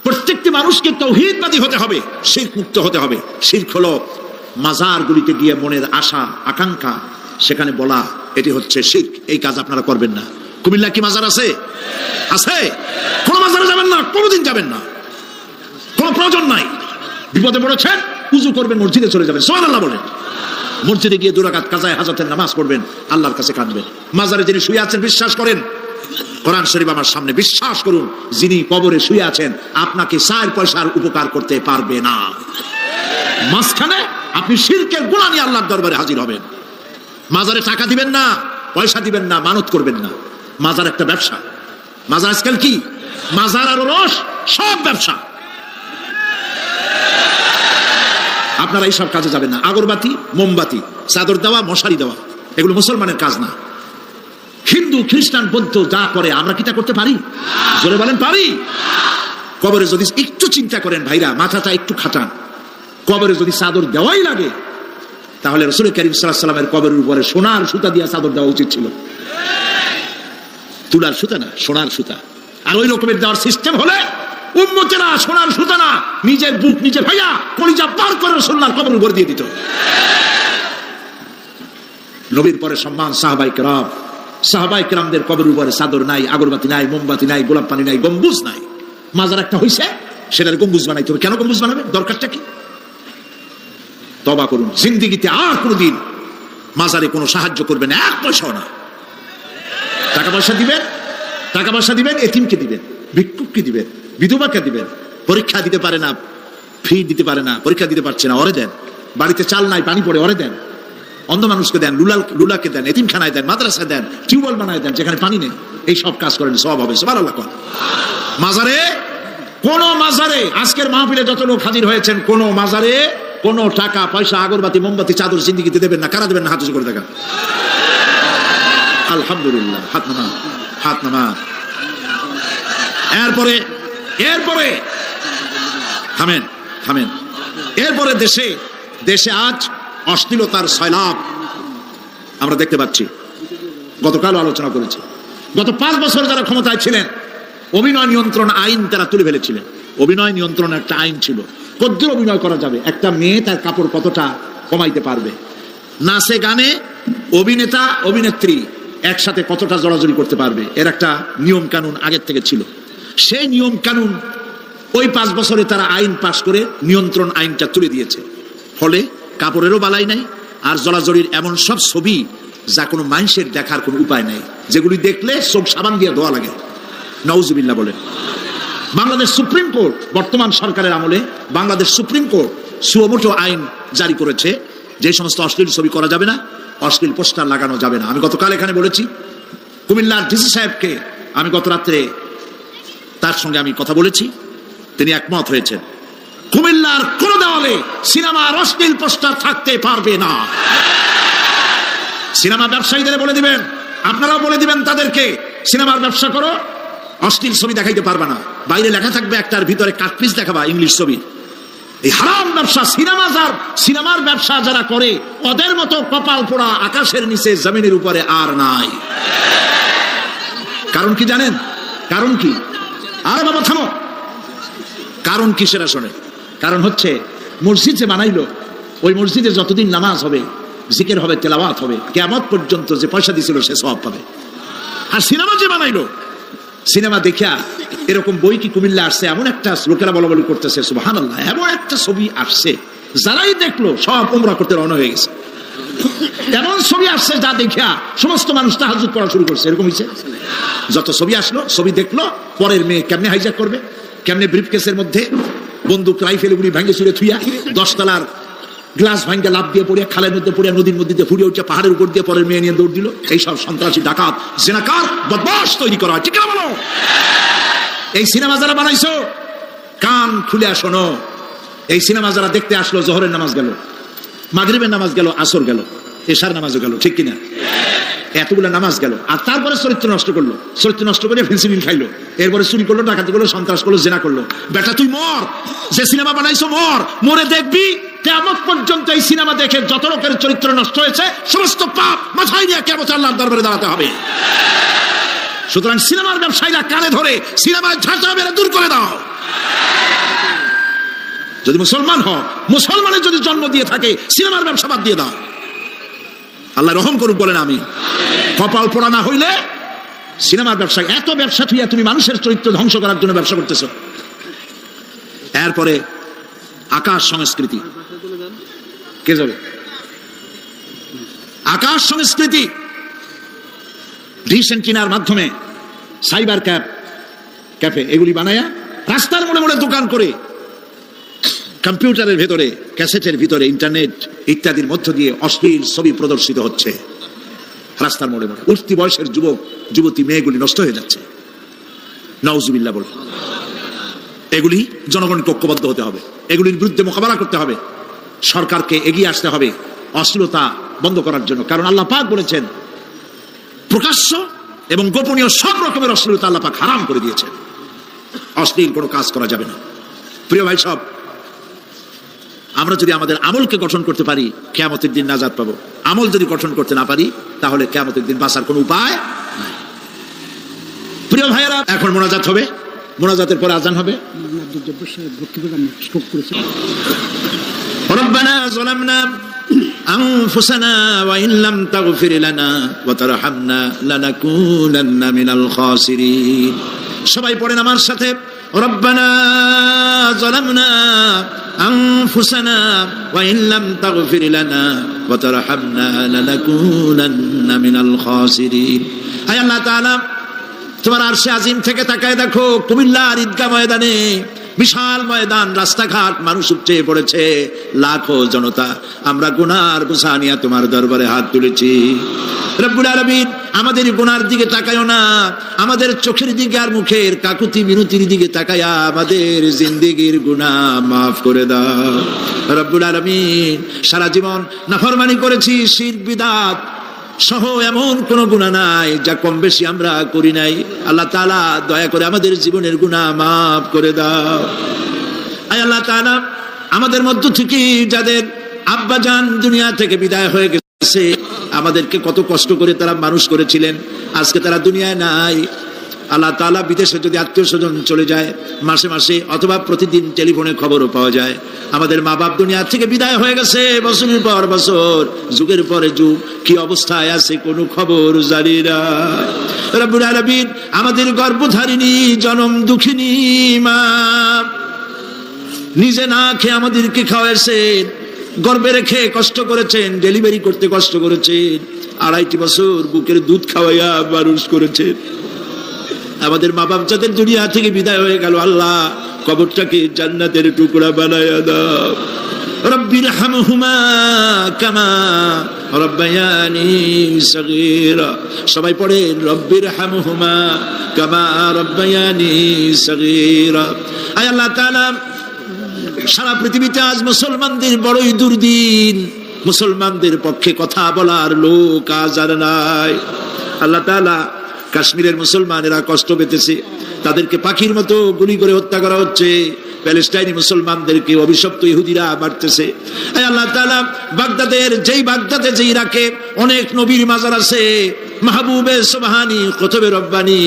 [SPEAKER 1] প্রত্যেকটি মানুষকে তাওহীদবাদী হতে হবে, শিরক মুক্ত হতে হবে। শিরক হলো মাজারগুলিতে গিয়ে মনের আশা আকাঙ্ক্ষা সেখানে বলা, এটি হচ্ছে শিরক। এই কাজ আপনারা করবেন না। কুমিল্লা কি মাজার আছে? আছে? কোন মাজারে যাবেন না, কোনোদিন যাবেন না, কোনো প্রয়োজন নাই। বিপদে পড়েছেন, উযু করবেন, মসজিদে চলে যাবেন, সুবহানাল্লাহ বলেন। মসজিদে গিয়ে 2 রাকাত কাজায়ে হাজতের নামাজ পড়বেন, আল্লাহর কাছে কাঁদবেন। মাজারে যিনি শুয়ে আছেন বিশ্বাস করেন, কোরআন শরীফ আমার সামনে, বিশ্বাস করুন, যিনি কবরে শুয়ে আছেন আপনাকে 4 পয়সার উপকার করতে পারবে না। মাঝখানে আপনি শিরকের গুনাহ নিয়ে আল্লাহর দরবারে হাজির হবেন। মাজারে টাকা দিবেন না, পয়সা দিবেন না, মানত করবেন না। মাজার একটা ব্যবসা। মাজার আজকাল কি? মাজার আর রস সব ব্যবসা। আপনারা এইসব কাজে যাবেন না। আগরবাতি, মোমবাতি, চাদর দেওয়া, মশারি দেওয়া, এগুলো মুসলমানের কাজ না। হিন্দু, খ্রিস্টান, বৌদ্ধ যা করে আমরা কি তা করতে পারি? জোরে বলেন পারি? কবরে যদি একটু চিন্তা করেন ভাইরা, মাথাটা একটু খাটান, কবরে যদি চাদর দেওয়াই লাগে তাহলে রাসূল কারীম সাল্লাল্লাহু আলাইহি ওয়াসাল্লামের কবরের উপরে সোনার সুতা দিয়ে চাদর দেওয়া উচিত ছিল। তুলার সুতা না, সোনার সুতা। আর ওই রকমের দেওয়ার সিস্টেম হলে উম্মতেরা সোনার সুতা না, নিজের বুক নিজে ভাইয়া কলিজা পার করে রাসূলুল্লাহর কবরের উপর দিয়ে দিত। নবীর পরে সম্মান সাহাবায়ে কেরাম। সাহাবায়ে কেরামদের কবরের উপরে চাদর নাই, আগরবাতি নাই, মোমবাতি নাই, গোলাপ পানি নাই, গম্বুজ নাই। মাজার একটা হইছে, সেটার গম্বুজ বানাইতে হবে। কেন গম্বুজ বানাবে? দরকারটা কি? তওবা করুন, জিন্দেগিতে আর কোনোদিন মাজারে কোনো সাহায্য করবেন, 1 পয়সাও না। টাকা পয়সা দিবেন, টাকা পয়সা দিবেন, এতিমকে দিবেন, ভিক্ষুককে দিবেন, বিধবাকে দিবেন। পরীক্ষা দিতে পারে না, ফি দিতে পারে না, পরীক্ষা দিতে পারছে না, ওরে দেন। বাড়িতে চাল নাই, পানি পড়ে, ওরে দেন। অন্ধ মানুষকে দেন, লুলাকে দেন, এতিমখানায় দেন, মাদ্রাসায় দেন, টিউবওয়েল বানায় দেন যেখানে পানি নেই। এই সব কাজ করেন, সব হবে। সুবহানাল্লাহ। মাজারে, কোন মাজারে, আজকের মাহফিলে যত লোক হাজির হয়েছেন, কোন মাজারে কোন টাকা পয়সা, আগরবাতি, মোমবাতি, চাদর জিন্দিগিতে দেবেন না। কারা দেবেন না? হাত উঁচু করে দেখা। আলহামদুলিল্লাহ। হাত নামা, হাত নামা। এরপরে থামেন, থামেন। এরপরে দেশে আজ অশ্লীলতার সয়লাব আমরা দেখতে পাচ্ছি। গতকাল আলোচনা করেছি। গত 5 বছর যারা ক্ষমতায় ছিলেন, অভিনয় নিয়ন্ত্রণ আইন তারা তুলে ফেলেছিলেন। অভিনয় নিয়ন্ত্রণ একটা আইন ছিল, কতদূর অভিনয় করা যাবে, একটা মেয়ে তার কাপড় কতটা কমাইতে পারবে, নাচে গানে অভিনেতা অভিনেত্রী একসাথে কতটা জড়াজড়ি করতে পারবে, এর একটা নিয়ম কানুন আগের থেকে ছিল। সেই নিয়ম কানুন ওই 5 বছরে তারা আইন পাশ করে নিয়ন্ত্রণ আইনটা তুলে দিয়েছে। ফলে কাপড়েরও বালাই নাই, আর জড়াজড়ির এমন সব ছবি যা কোনো মানুষের দেখার কোনো উপায় নাই, যেগুলি দেখলে চোখ সাবান দিয়ে ধোয়া লাগে। নাউজুবিল্লাহ বলে। বাংলাদেশ সুপ্রিম কোর্ট, বর্তমান সরকারের আমলে বাংলাদেশ সুপ্রিম কোর্ট সুমোটো আইন জারি করেছে, যে সমস্ত অশ্লীল ছবি করা যাবে না, অশ্লীল পোস্টার লাগানো যাবে না। আমি গতকাল এখানে বলেছি, কুমিল্লার ডিসি সাহেবকে আমি গত রাত্রে তার সঙ্গে আমি কথা বলেছি, তিনি একমত হয়েছেন। কুমিল্লার কোন দেওয়ালে সিনেমার অশ্লীল পোস্টার থাকতে পারবে না। সিনেমা ব্যবসায়ীদের বলে দিবেন, আপনারাও বলে দিবেন তাদেরকে, সিনেমার ব্যবসা করো, অশ্লীল ছবি দেখাইতে পারবে না। বাইরে লেখা থাকবে, একটার ভিতরে কাটপিস দেখাবা ইংলিশ ছবি। এই হারাম ব্যবসা, সিনেমার ব্যবসা যারা করে, ওদের মতো কপাল পোড়া আকাশের নিচে জমিনের উপরে আর নাই। কারণ কি জানেন? কারণ কি? আর বাবা থামো। কারণ কি সেটা শোনে। কারণ হচ্ছে, মসজিদ যে বানাইলো, ওই মসজিদে যতদিন নামাজ হবে, জিকির হবে, তেলাওয়াত হবে, কিয়ামত পর্যন্ত যে পয়সা দিছিল সে সওয়াব পাবে। আর সিনেমা যে বানাইলো, সিনেমা দেখা এরকম বই কি কুমিল্লা আসছে? এমন একটা লোকেরা বলা বলি করতেছে, সুবহানাল্লাহ, এমন একটা ছবি আসছে, যারাই দেখলো সব উমরা করতে রওনা হয়ে গেছে। এমন ছবি আসছে যা দেখা সমস্ত মানুষ তাহাজ্জুদ পড়া শুরু করছে। এরকম হয়েছে। যত ছবি আসলো, ছবি দেখলো, পরের মেয়ে কেমনে হাইজ্যাক করবে, কেমনে ব্রিফকেসের মধ্যে বন্দুক রাইফেল গুলি ভাঙ্গে ছুড়ে থুইয়া 10 তলার গ্লাস ভাঙ্গে লাভ দিয়ে পড়িয়া, খালের মধ্যে পড়িয়া, নদীর মধ্যে দিয়ে ফুড়িয়ে উঠে পাহাড়ের উপর দিয়ে পরের মেয়ে নিয়ে দৌড় দিল। এইসব সন্ত্রাসী, ডাকাত, জেনাকার, বদমাশ তৈরি করা হয়। ঠিক না বলো? এই সিনেমা যারা বানাইছো, কান খুলে শোনো। এই সিনেমা যারা দেখতে আসলো, জোহরের নামাজ গেল, মাগরিবের নামাজ গেল, আসর গেল, এশার নামাজও গেল, ঠিক কিনা? এতগুলো নামাজ গেল, আর তারপরে চরিত্র নষ্ট করলো। চরিত্র নষ্ট করে ফেন্সিডিল খাইলো, এরপরে চুরি করলো, ডাকাতি করলো, সন্ত্রাস করলো, জেনা করলো। বেটা তুই মর, যে সিনেমা বানাইছো মর, মরে দেখবি কিয়ামত পর্যন্ত এই সিনেমা দেখে যত লোকের চরিত্র নষ্ট হয়েছে, সমস্ত পাপ মাথায় নিয়ে কিয়ামতে আল্লাহর দরবারে দাঁড়াতে হবে। সুতরাং সিনেমার ব্যবসায়ীরা কানে ধরে সিনেমার ঝাঁটা মেরে দূর করে দাও। যদি মুসলমান হও, মুসলমানের যদি জন্ম দিয়ে থাকে, সিনেমার ব্যবসা বাদ দিয়ে দাও। আল্লাহ রহম করুক, বলেন আমি। কপাল পোড়া না হইলে সিনেমার ব্যবসা, এত ব্যবসা থুইয়া তুমি মানুষের চরিত্র ধ্বংস করার জন্য ব্যবসা করতেছ। এরপরে আকাশ সংস্কৃতি, কে যাবে? আকাশ সংস্কৃতি ডিশ এন্টিনার মাধ্যমে, সাইবার ক্যাফে এগুলি বানায়া রাস্তার মোড়ে মোড়ে দোকান করে, কম্পিউটারের ভেতরে, ক্যাসেটের ভিতরে, ইন্টারনেট ইত্যাদির মধ্য দিয়ে অশ্লীল ছবি প্রদর্শিত হচ্ছে রাস্তার মোড়ে মোড়ে। উঠতি বয়সের যুবক যুবতী মেয়েগুলি নষ্ট হয়ে যাচ্ছে। নাউজুবিল্লাহ বলে। এগুলি জনগণকে ঐক্যবদ্ধ হতে হবে, এগুলির বিরুদ্ধে মোকাবেলা করতে হবে, সরকারকে এগিয়ে আসতে হবে অশ্লীলতা বন্ধ করার জন্য। কারণ আল্লাহ পাক বলেছেন, প্রকাশ্য এবং গোপনীয় সব রকমের অশ্লীলতা আল্লাহ পাক হারাম করে দিয়েছেন। অশ্লীল কোনো কাজ করা যাবে না। প্রিয় ভাই সব, আমরা যদি আমাদের আমলকে গঠন করতে পারি, কিয়ামতের দিন নাজাত পাবো। আমল যদি গঠন করতে না পারি, তাহলে কিয়ামতের দিন বাঁচার কোনো উপায় নাই। প্রিয় ভাইয়েরা, এখন মোনাজাত হবে, মোনাজাতের পরে আজান হবে। রব্বানা যালামনা আনফুসানা ওয়া ইন লাম তাগফির লানা ওয়া তারহামনা লানাকুনান্না মিনাল খাসিরিন। সবাই পড়েন আমার সাথে, রব্বানা যালামনা আনফুসানা ওয়া ইন লাম তাগফির লানা ওয়া তারহামনা লানাকুনান্না মিনাল খাসিরিন। হে আল্লাহ তাআলা, তোমার আরশে আজিম থেকে তাকায় দেখো, কুমিল্লার ঈদগাহ ময়দানে বিশাল ময়দান, রাস্তাঘাট, মানুষ উপচে পড়েছে, লাখো জনতা। আমরা গুনার বোঝা নিয়ে তোমার দরবারে হাত তুলেছি। রব্বুল আলামিন, আমাদের গুনার দিকে তাকায়ও না, আমাদের চোখের দিকে আর মুখের কাকুতি মিনতির দিকে তাকায়া আমাদের জিন্দেগির গুনাহ মাফ করে দাও। রব্বুল আলামিন, সারা জীবন নাফরমানি করেছি, শিরক বিদআত সহ এমন কোন গুনাহ নাই যা কম বেশি আমরা করি নাই। আল্লাহ তাআলা দয়া করে আমাদের জীবনের গুনাহ মাফ করে দাও। আয় আল্লাহ তাআলা, আমাদের মধ্য থেকে যাদের আব্বাজান দুনিয়া থেকে বিদায় হয়ে গেছে, আমাদেরকে কত কষ্ট করে তারা মানুষ করেছিলেন, আজকে তারা দুনিয়ায় নাই। আল্লাহ তাআলা, বিদেশে যদি আত্মীয় স্বজন চলে যায় মাসে মাসে অথবা প্রতিদিন টেলিফোনে খবরও পাওয়া যায়, আমাদের মা বাপ দুনিয়া থেকে বিদায় হয়ে গেছে বছরের পর বছর, যুগের পরে যুগ, কি অবস্থায় আছে কোনো খবর জানি না। রব্বুল আলামিন, আমাদের গর্ভধারিণী জনম দুঃখিনী মা নিজে না খেয়ে আমাদেরকে খাওয়াইছেন, গর্ভে রেখে কষ্ট করেছেন, ডেলিভারি করতে কষ্ট করেছেন, 2.5 বছর বুকের দুধ খাওয়াইয়া মানুষ করেছেন। আমাদের মা বাপ যাদের দুনিয়া থেকে বিদায় হয়ে গেল, আল্লাহ কবরটাকে জান্নাতের টুকরা বানায়া দাও। রব্বিরহামহুমা কামা রব্বায়ানি সগীরা। সবাই পড়েন, রব্বিরহামহুমা কামা রব্বায়ানি সগীরা। আয় আল্লাহ তাআলা, সারা পৃথিবীতে আজ মুসলমানদের বড়ই দুর্দিন, মুসলমানদের পক্ষে কথা বলার লোক আজ আর নাই। আল্লাহ তাআলা, কাশ্মীরের মুসলমানেরা কষ্ট পেতেছে, তাদেরকে পাখির মতো গুলি করে হত্যা করা হচ্ছে, প্যালেস্টাইনি মুসলমানদেরকে অভিশপ্ত ইহুদিরা মারতেছে। আল্লাহ তাআলা, বাগদাদে যে ইরাকে অনেক নবীর মাজার আছে, মাহবুবে সুবহানী, কুতুবে রব্বানী,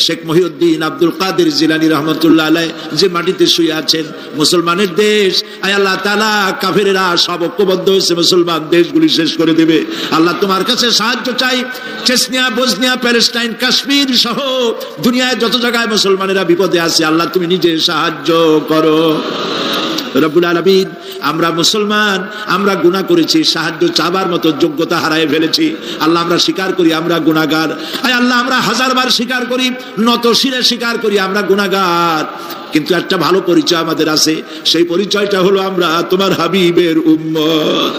[SPEAKER 1] শেখ মহিউদ্দিন আব্দুল কাদের জিলানী রহমাতুল্লাহ আলাইহি যে মাটিতে শুয়ে আছেন, মুসলমানের দেশ। আল্লাহ তাআলা, কাফেরেরা সব ঐক্যবদ্ধ হয়েছে, মুসলমান দেশগুলি শেষ করে দেবে। আল্লাহ, তোমার কাছে সাহায্য চাই। চেচনিয়া, বসনিয়া, প্যালেস্টাইন, কাশ্মীর সহ দুনিয়ায় যত জায়গায় মুসলমানেরা বিপদে আছে, আল্লাহ তুমি নিজে সাহায্য করো। রব্বুল আলামিন, আমরা মুসলমান, আমরা গুনাহ করেছি, সাহায্য চাবার মতো যোগ্যতা হারায় ফেলেছি। আল্লাহ, আমরা স্বীকার করি আমরা গুনাহগার। আল্লাহ, আমরা 1000বার স্বীকার করি, নত শিরে স্বীকার করি আমরা গুনাহগার। কিন্তু একটা ভালো পরিচয় আমাদের আছে, সেই পরিচয়টা হলো আমরা তোমার হাবিবের উম্মত।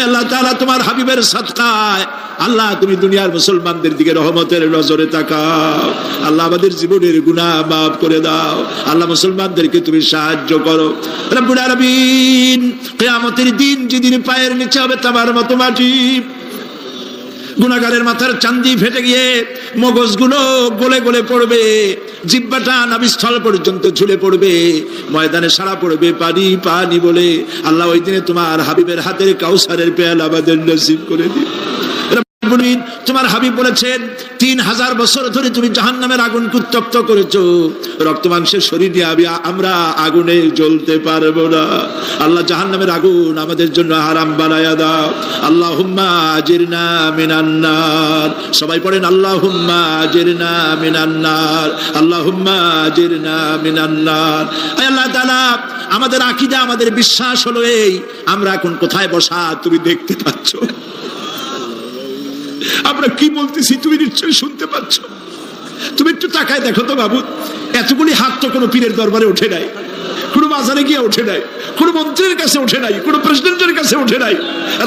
[SPEAKER 1] আল্লাহ তাআলা, তোমার হাবিবের সাদকায় আল্লাহ তুমি দুনিয়ার মুসলমানদের দিকে রহমতের নজরে তাকাও। আল্লাহ, আমাদের জীবনের গুনাহ মাফ করে দাও। আল্লাহ, মুসলমানদেরকে তুমি সাহায্য করো। রব্বুল আলামিন, কিয়ামতের দিন যেদিন পায়ের নিচে হবে তামার মতো মাটি, গুনাহগারের মাথার চান্দি ফেটে গিয়ে মগজগুলো গলে গলে পড়বে, জিহ্বাটা নাভিস্থল পর্যন্ত ঝুলে পড়বে, ময়দানে সারা পড়বে পানি পানি বলে। আল্লাহ, ওই দিনে তোমার হাবিবের হাতের কাউসারের পেয়ালা আমাদের নসিব করে দিও। তোমার হাবিব বলেছেন, 3000 বছর ধরে তুমি জাহান্নামের আগুনকে উত্তপ্ত করেছো, রক্ত মাংসের শরীর নিয়ে আমরা আগুনে জ্বলতে পারবো না। আল্লাহ, জাহান্নামের আগুন আমাদের জন্য হারাম বানায়া দাও। আল্লাহুম্মা আজিরনা মিনান নার। সবাই পড়েন, আল্লাহুম্মা আজিরনা মিনান নার, আল্লাহুম্মা আজিরনা মিনান নার। আল্লাহ তাআলা, আমাদের আকীদা, আমাদের বিশ্বাস হলো এই, আমরা এখন কোথায় বসা তুমি দেখতে পাচ্ছ, আমরা কি বলতেছি তুমি নিশ্চয়ই শুনতে পাচ্ছ। তুমি একটু তাকায় দেখো তো বাবু, এতগুলি হাত তো কোনো পীরের দরবারে ওঠে নাই, কোনো বাজারে গিয়ে ওঠে নাই, কোনো মন্ত্রীর কাছে ওঠে নাই, কোনো প্রেসিডেন্টের কাছে ওঠে নাই।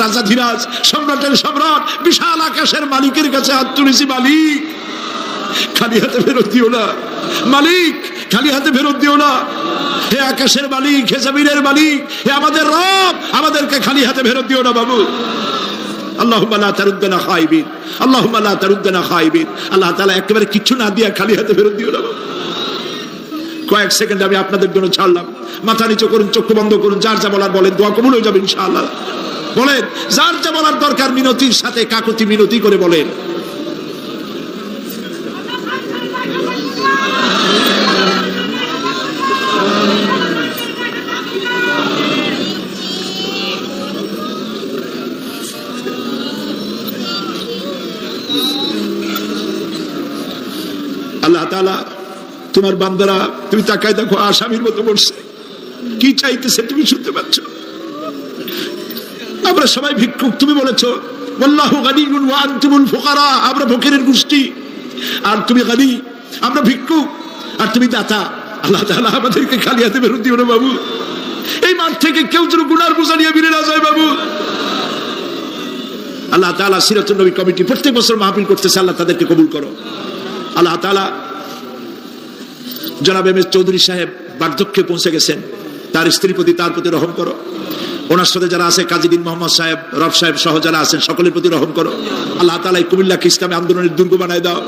[SPEAKER 1] রাজা ধীরাজ, সম্রাটের সম্রাট, বিশাল আকাশের মালিকের কাছে হাত তুলেছি। মালিক, খালি হাতে ফেরত দিও না। মালিক, খালি হাতে ফেরত দিও না। হে আকাশের মালিক, হে জমিনের মালিক, হে আমাদের রব, আমাদেরকে খালি হাতে ফেরত দিও না বাবু। আল্লাহুম্মা লা তারুদ্দানা খাইবিন, আল্লাহুম্মা লা তারুদ্দানা খাইবিন। আল্লাহ তাআলা, একেবারে কিছু না দিয়া খালি হাতে ফেরত দিও না। কয়েক সেকেন্ড আমি আপনাদের জন্য ছাড়লাম, মাথা নিচু করুন, চোখ বন্ধ করুন, যার যা বলার বলেন, দোয়া কবুল হয়ে যাবে ইনশাআল্লাহ। বলেন, যার যা বলার দরকার মিনতির সাথে, কাকুতি মিনতি করে বলেন। আল্লাহ তাআলা, তোমার বান্দারা, তুমি তাকায় দেখো, আসামির মতো বসছে, কি চাইতেছে তুমি শুনতে পাচ্ছ। আমরা সবাই ভিক্ষুক, তুমি বলেছো ওয়াল্লাহু গানিয়্যুন ওয়া আনতুমুল ফুকারা, আমরা ফকিরের গোষ্ঠী, আর তুমি গানি, আমরা ভিক্ষুক আর তুমি দাতা। আল্লাহ তাআলা আমাদেরকে খালি হাতে বেরোতে দিও না বাবু। এই মাঠ থেকে কেউ যেন গুনার বোঝা নিয়ে বেরিয়ে না যায় বাবু। আল্লাহ তাআলা সিরাতুন নবী কমিটি প্রত্যেক বছর মাহফিল করতেছে, আল্লাহ তাদেরকে কবুল করো। আল্লাহ তাআলা জনাব এম এস চৌধুরী সাহেব বার্ধক্যে পৌঁছে গেছেন, তার স্ত্রীর প্রতি তার প্রতি রহম করো। ওনার সাথে যারা আছে কাজী দিন মোহাম্মদ সাহেব, রব সাহেব সহ যারা আছেন সকলের প্রতি রহম করো। আল্লাহ তাআলা কুমিল্লাকে ইসলামী আন্দোলনের দুর্গ বানায় দাও।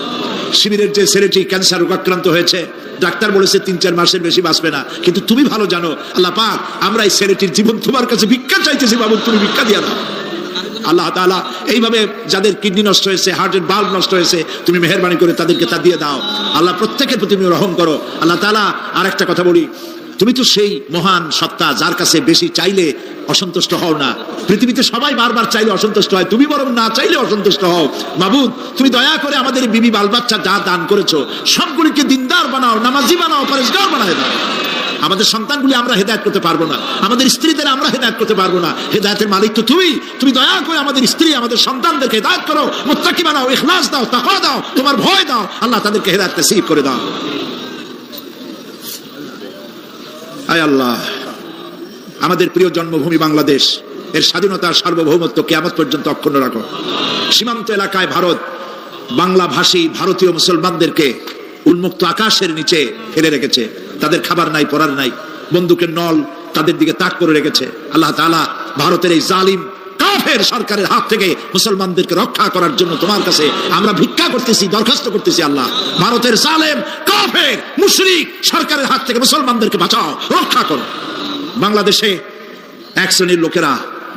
[SPEAKER 1] শিবিরের যে ছেলেটি ক্যান্সার রোগাক্রান্ত হয়েছে, ডাক্তার বলেছে ৩-৪ মাসের বেশি বাঁচবে না, কিন্তু তুমি ভালো জানো আল্লাহ পাক, আমরা এই ছেলেটির জীবন তোমার কাছে ভিক্ষা চাইতেছি বাবু, তুমি ভিক্ষা দিয়া দাও। আল্লাহ তাআলা এইভাবে যাদের কিডনি নষ্ট হয়েছে, হার্টের বাল্ব নষ্ট হয়েছে, তুমি মেহেরবানি করে তাদেরকে তা দিয়ে দাও। আল্লাহ প্রত্যেকের প্রতি তুমি রহম করো। আল্লাহ তাআলা আর একটা কথা বলি, তুমি তো সেই মহান সত্তা যার কাছে বেশি চাইলে অসন্তুষ্ট হও না। পৃথিবীতে সবাই বারবার চাইলে অসন্তুষ্ট হয়, তুমি বরং না চাইলে অসন্তুষ্ট হও। মাবুদ, তুমি দয়া করে আমাদের বিবি বাল বাচ্চা যা দান করেছো সবগুলিকে দিনদার বানাও, নামাজি বানাও, পরেশগার বানায় দাও। আমাদের সন্তানগুলি আমরা হেদায়েত করতে পারবো না, আমাদের স্ত্রীদের আমরা হেদায়েত করতে পারবো না, হেদায়েতের মালিক তো তুমি। তুমি দয়া করে আমাদের স্ত্রী, আমাদের সন্তানদেরকে হেদায়েত করো, মুত্তাকি বানাও, ইখলাস দাও, তাকওয়া দাও, তোমার ভয় দাও। আল্লাহ তাদেরকে হেদায়েত নসিব করে দাও। আয় আল্লাহ, আমাদের প্রিয় জন্মভূমি বাংলাদেশ, এর স্বাধীনতার সার্বভৌমত্ব কিয়ামত পর্যন্ত অক্ষুণ্ণ রাখো। সীমান্ত এলাকায় ভারত বাংলাভাষী ভারতীয় মুসলমানদেরকে উন্মুক্ত আকাশের নিচে ফেলে রেখেছে, তাদের খাবার নাই, পরার নাই, বন্দুকের নল তাদের দিকে তাক করে রেখেছে। আল্লাহ তাআলা ভারতের এই জালিম কাফের সরকারের হাত থেকে মুসলমানদেরকে রক্ষা করার জন্য তোমার কাছে আমরা ভিক্ষা করতেছি, দরখাস্ত করতেছি। আল্লাহ, ভারতের জালেম কাফের মুশরিক সরকারের হাত থেকে মুসলমানদেরকে বাঁচাও, রক্ষা করো। বাংলাদেশে এক শ্রেণীর লোকেরা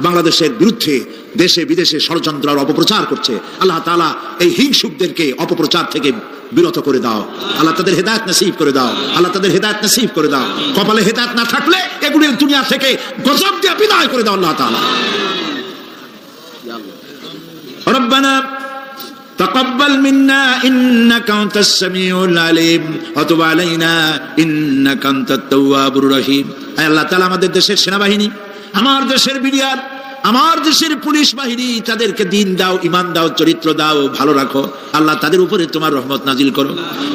[SPEAKER 1] বাংলাদেশের বিরুদ্ধে দেশে বিদেশে ষড়যন্ত্র আর অপপ্রচার করছে। আল্লাহ তাআলা এই হিংসুকদেরকে অপপ্রচার থেকে বিরত করে দাও। আল্লাহ তাদের হেদায়েত নসিব করে দাও। আল্লাহ তাদের হেদায়েত নসিব করে দাও। কপালে হেদায়েত না থাকলে এগুলি দুনিয়া থেকে গজব দিয়ে বিদায় করে দাও আল্লাহ তাআলা। রব্বানা تقبل منا إنك أنت السميع العليم وتب علينا إنك أنت التواب الرحيم। আয় আল্লাহ তাআলা, আমাদের দেশের সেনাবাহিনী, আমার দেশের বিডিআর, আমার দেশের পুলিশ বাহিনী, তাদেরকে দিন দাও, ঈমান দাও, চরিত্র দাও, ভালো রাখো। আল্লাহ তাদের উপরে তোমার রহমত নাজিল করো।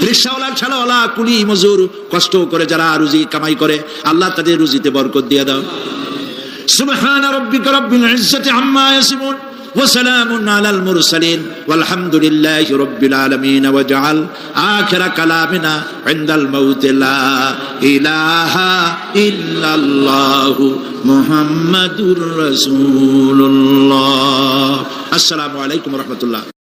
[SPEAKER 1] রিকশাওয়ালা, ঠেলাওয়ালা, কুলি মজুর, কষ্ট করে যারা রুজি কামাই করে, আল্লাহ তাদের রুজিতে বরকত দিয়ে দাও। সুবহানা রাব্বিকা রাব্বিল ইজ্জাতি আম্মা ইয়াসিফুন وسلام على المرسلين والحمد لله رب العالمين واجعل آخر كلامنا عند الموت لا إله إلا الله محمد رسول الله. السلام عليكم ورحمة الله.